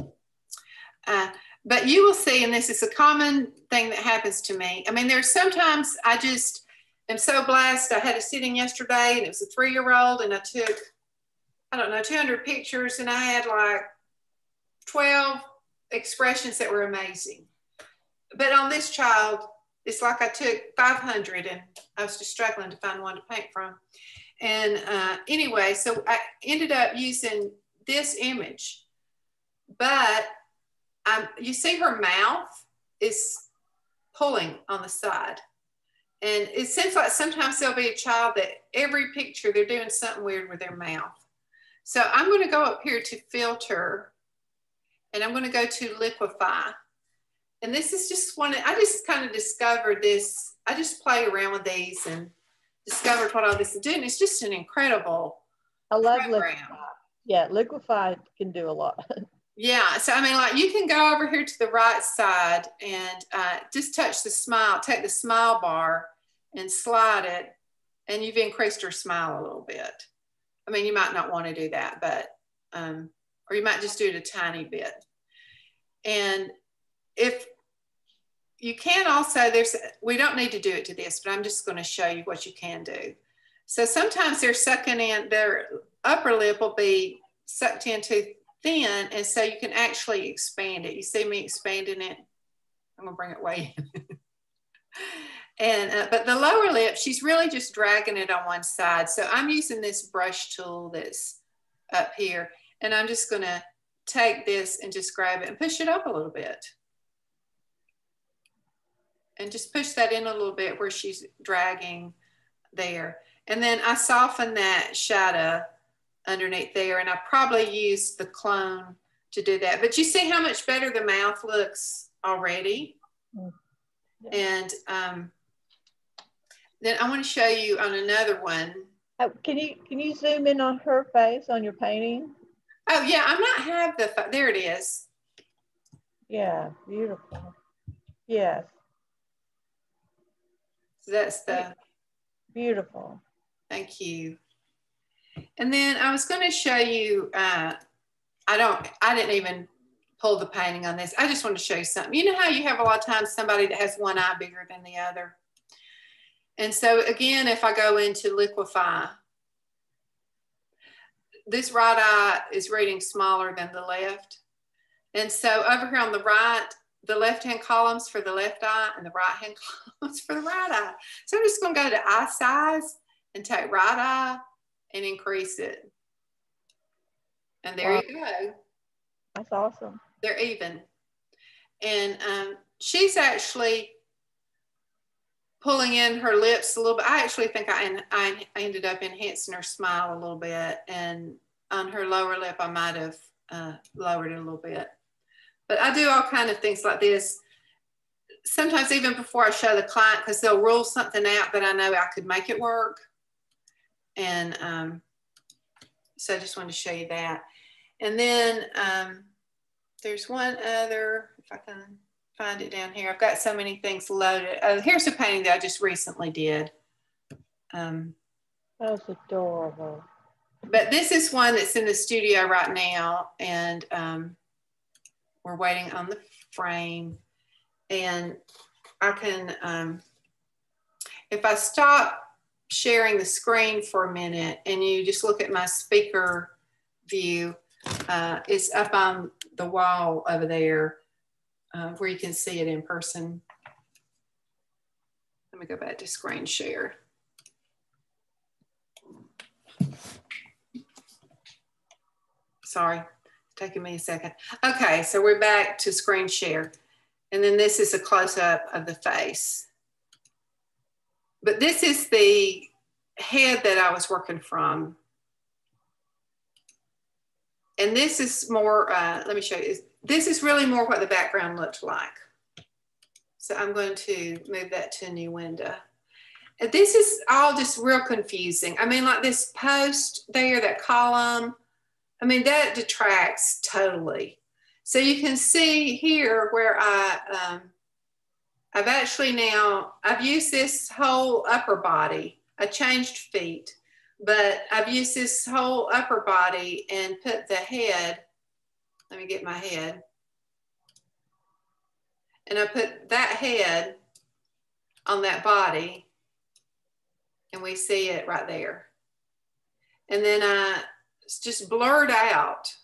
But you will see, and this is a common thing that happens to me. I mean, there's sometimes I just am so blessed. I had a sitting yesterday and it was a 3-year-old, and I took, I don't know, 200 pictures, and I had like 12 expressions that were amazing. But on this child, it's like I took 500 and I was just struggling to find one to paint from. And anyway, so I ended up using this image, but you see her mouth is pulling on the side. And it seems like sometimes there'll be a child that every picture they're doing something weird with their mouth. So I'm going to go up here to filter, and I'm going to go to Liquify. And this is just one, I just kind of discovered this. I just play around with these and discovered what all this is doing. It's just an incredible program. Liquify. Yeah, Liquify can do a lot. Yeah, so I mean, like you can go over here to the right side and just touch the smile, take the smile bar and slide it, and you've increased her smile a little bit. I mean, you might not want to do that, but, or you might just do it a tiny bit. And if you can also, we don't need to do it to this, but I'm just going to show you what you can do. So sometimes they're sucking in, their upper lip will be sucked in too thin, and so you can actually expand it. You see me expanding it? I'm gonna bring it way in. And but the lower lip, she's really just dragging it on one side. So I'm using this brush tool that's up here, and I'm just gonna take this and just grab it and push it up a little bit. And just push that in a little bit where she's dragging there. And then I soften that shadow underneath there, and I probably used the clone to do that. But you see how much better the mouth looks already? Yeah. And then I want to show you on another one. Can you zoom in on her face on your painting? Oh yeah, I might have there it is. Yeah, beautiful. Yes. So that's the beautiful. Thank you. And then I was going to show you, I didn't even pull the painting on this. I just want to show you something. You know how you have a lot of times somebody that has one eye bigger than the other? And so again, if I go into Liquify, this right eye is reading smaller than the left. And so over here on the right, the left-hand columns for the left eye and the right-hand columns for the right eye. So I'm just going to go to eye size and take right eye and increase it. And there you go. That's awesome. They're even. And she's actually pulling in her lips a little bit. I actually think I ended up enhancing her smile a little bit. And on her lower lip, I might have lowered it a little bit. But I do all kinds of things like this. Sometimes even before I show the client, because they'll rule something out that I know I could make it work. And so I just wanted to show you that. And then there's one other, if I can find it down here. I've got so many things loaded. Oh, here's a painting that I just recently did. That was adorable. But this is one that's in the studio right now, and we're waiting on the frame. And I can, if I stop sharing the screen for a minute and you just look at my speaker view, it's up on the wall over there where you can see it in person. Let me go back to screen share. Sorry, it's taking me a second. Okay, so we're back to screen share. And then this is a close-up of the face. But this is the head that I was working from. And this is more, let me show you. This is really more what the background looked like. So I'm going to move that to a new window. And this is all just real confusing. I mean, like this post there, that column, I mean, that detracts totally. So you can see here where I've actually now, I've used this whole upper body. I changed feet, but I've used this whole upper body and put the head, let me get my head. And I put that head on that body and we see it right there. And then I just blurred out.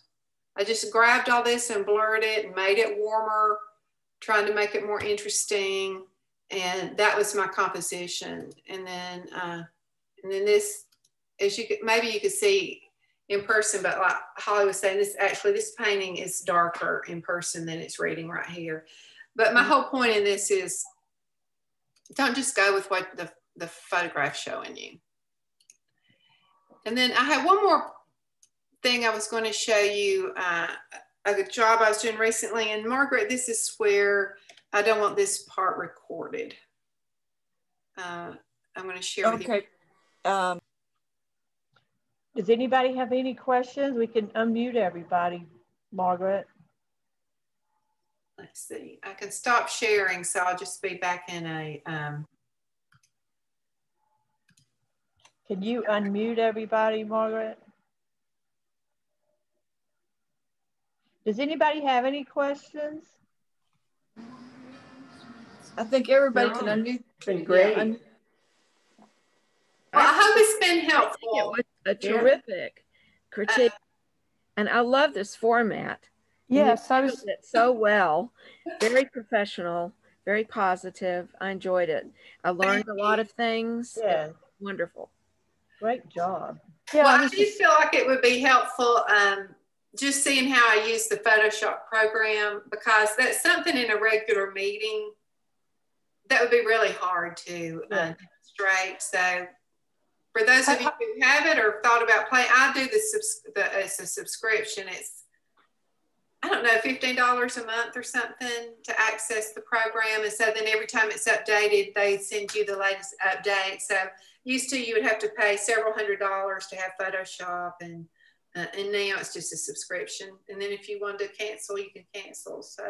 I just grabbed all this and blurred it and made it warmer, trying to make it more interesting. And that was my composition. And then this, as you could, maybe you could see in person, but like Holly was saying, this painting is darker in person than it's reading right here. But my whole point in this is, don't just go with what the photograph's showing you. And then I have one more thing I was going to show you, a job I was doing recently. And Margaret, this is where I don't want this part recorded. I'm going to share with you. Okay. Does anybody have any questions? We can unmute everybody, Margaret. Let's see, I can stop sharing, so I'll just be back in a... Can you unmute everybody, Margaret? Does anybody have any questions? I think everybody can unmute. It's been great. Well, I hope it's been helpful. It was a terrific critique. And I love this format. Yes, I was it so well, very professional, very positive. I enjoyed it. I learned a lot of things. Yeah. Wonderful. Great job. Yeah, well, I just feel like it would be helpful just seeing how I use the Photoshop program, because that's something in a regular meeting that would be really hard to demonstrate. So for those of you who have it or thought about playing, I do it's a subscription. It's, I don't know, $15 a month or something to access the program. And so then every time it's updated, they send you the latest update. So used to, you would have to pay several $100s to have Photoshop, and now it's just a subscription. And then if you want to cancel, you can cancel. So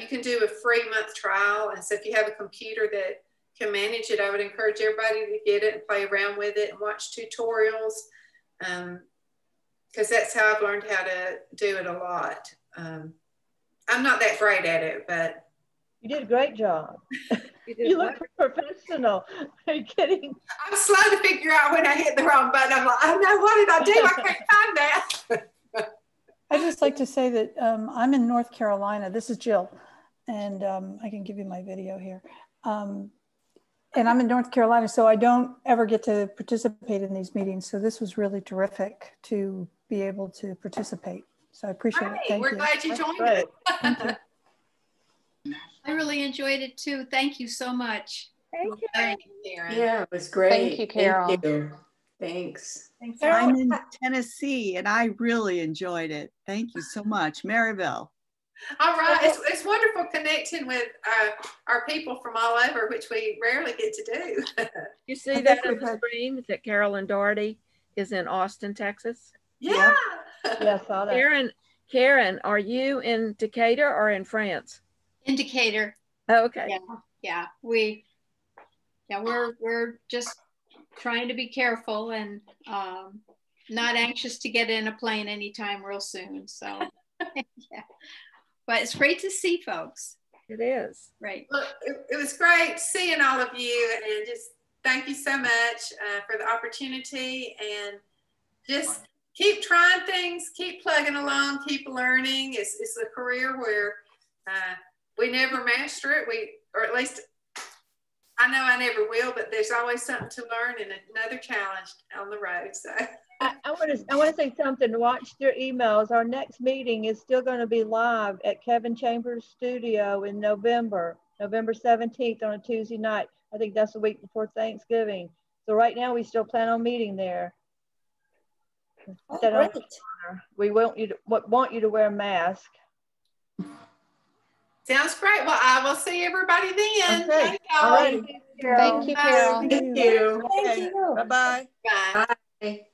you can do a free month trial. And so if you have a computer that can manage it, I would encourage everybody to get it and play around with it and watch tutorials, because that's how I've learned how to do it a lot. I'm not that great at it, but you did a great job. You look professional. Are you kidding? I'm slow to figure out when I hit the wrong button. I'm like, oh no, what did I do? I can't find that. I'd just like to say that I'm in North Carolina. This is Jill, and I can give you my video here. And I'm in North Carolina, so I don't ever get to participate in these meetings. So this was really terrific to be able to participate. So I appreciate it. Thank you. We're glad you joined us. Thank you. I really enjoyed it too. Thank you so much. Thank you. Thank you, Karen. Yeah, it was great. Thank you, Carol. Thank you. Thanks. I'm in Tennessee and I really enjoyed it. Thank you so much. Maryville. All right. It's wonderful connecting with our people from all over, which we rarely get to do. You see that on the screen that Carolyn Doherty is in Austin, Texas? Yeah. Yeah, I saw that. Karen, are you in Decatur or in France? Indicator. Oh, okay. Yeah. We're just trying to be careful and not anxious to get in a plane anytime real soon. So yeah. But it's great to see folks. It is. Right. Well, it was great seeing all of you, and just thank you so much for the opportunity, and just keep trying things, keep plugging along, keep learning. It's a career where we never master it. Or at least I know I never will, but there's always something to learn and another challenge on the road. So I want to say something. Watch your emails. Our next meeting is still going to be live at Kevin Chambers' studio in November 17th on a Tuesday night. I think that's the week before Thanksgiving. So right now we still plan on meeting there. Great. We want you to wear a mask. sounds great. Well, I will see everybody then. Okay. Thank you. Thank you, Carol. Thank you. Okay. Bye-bye. Bye. Bye.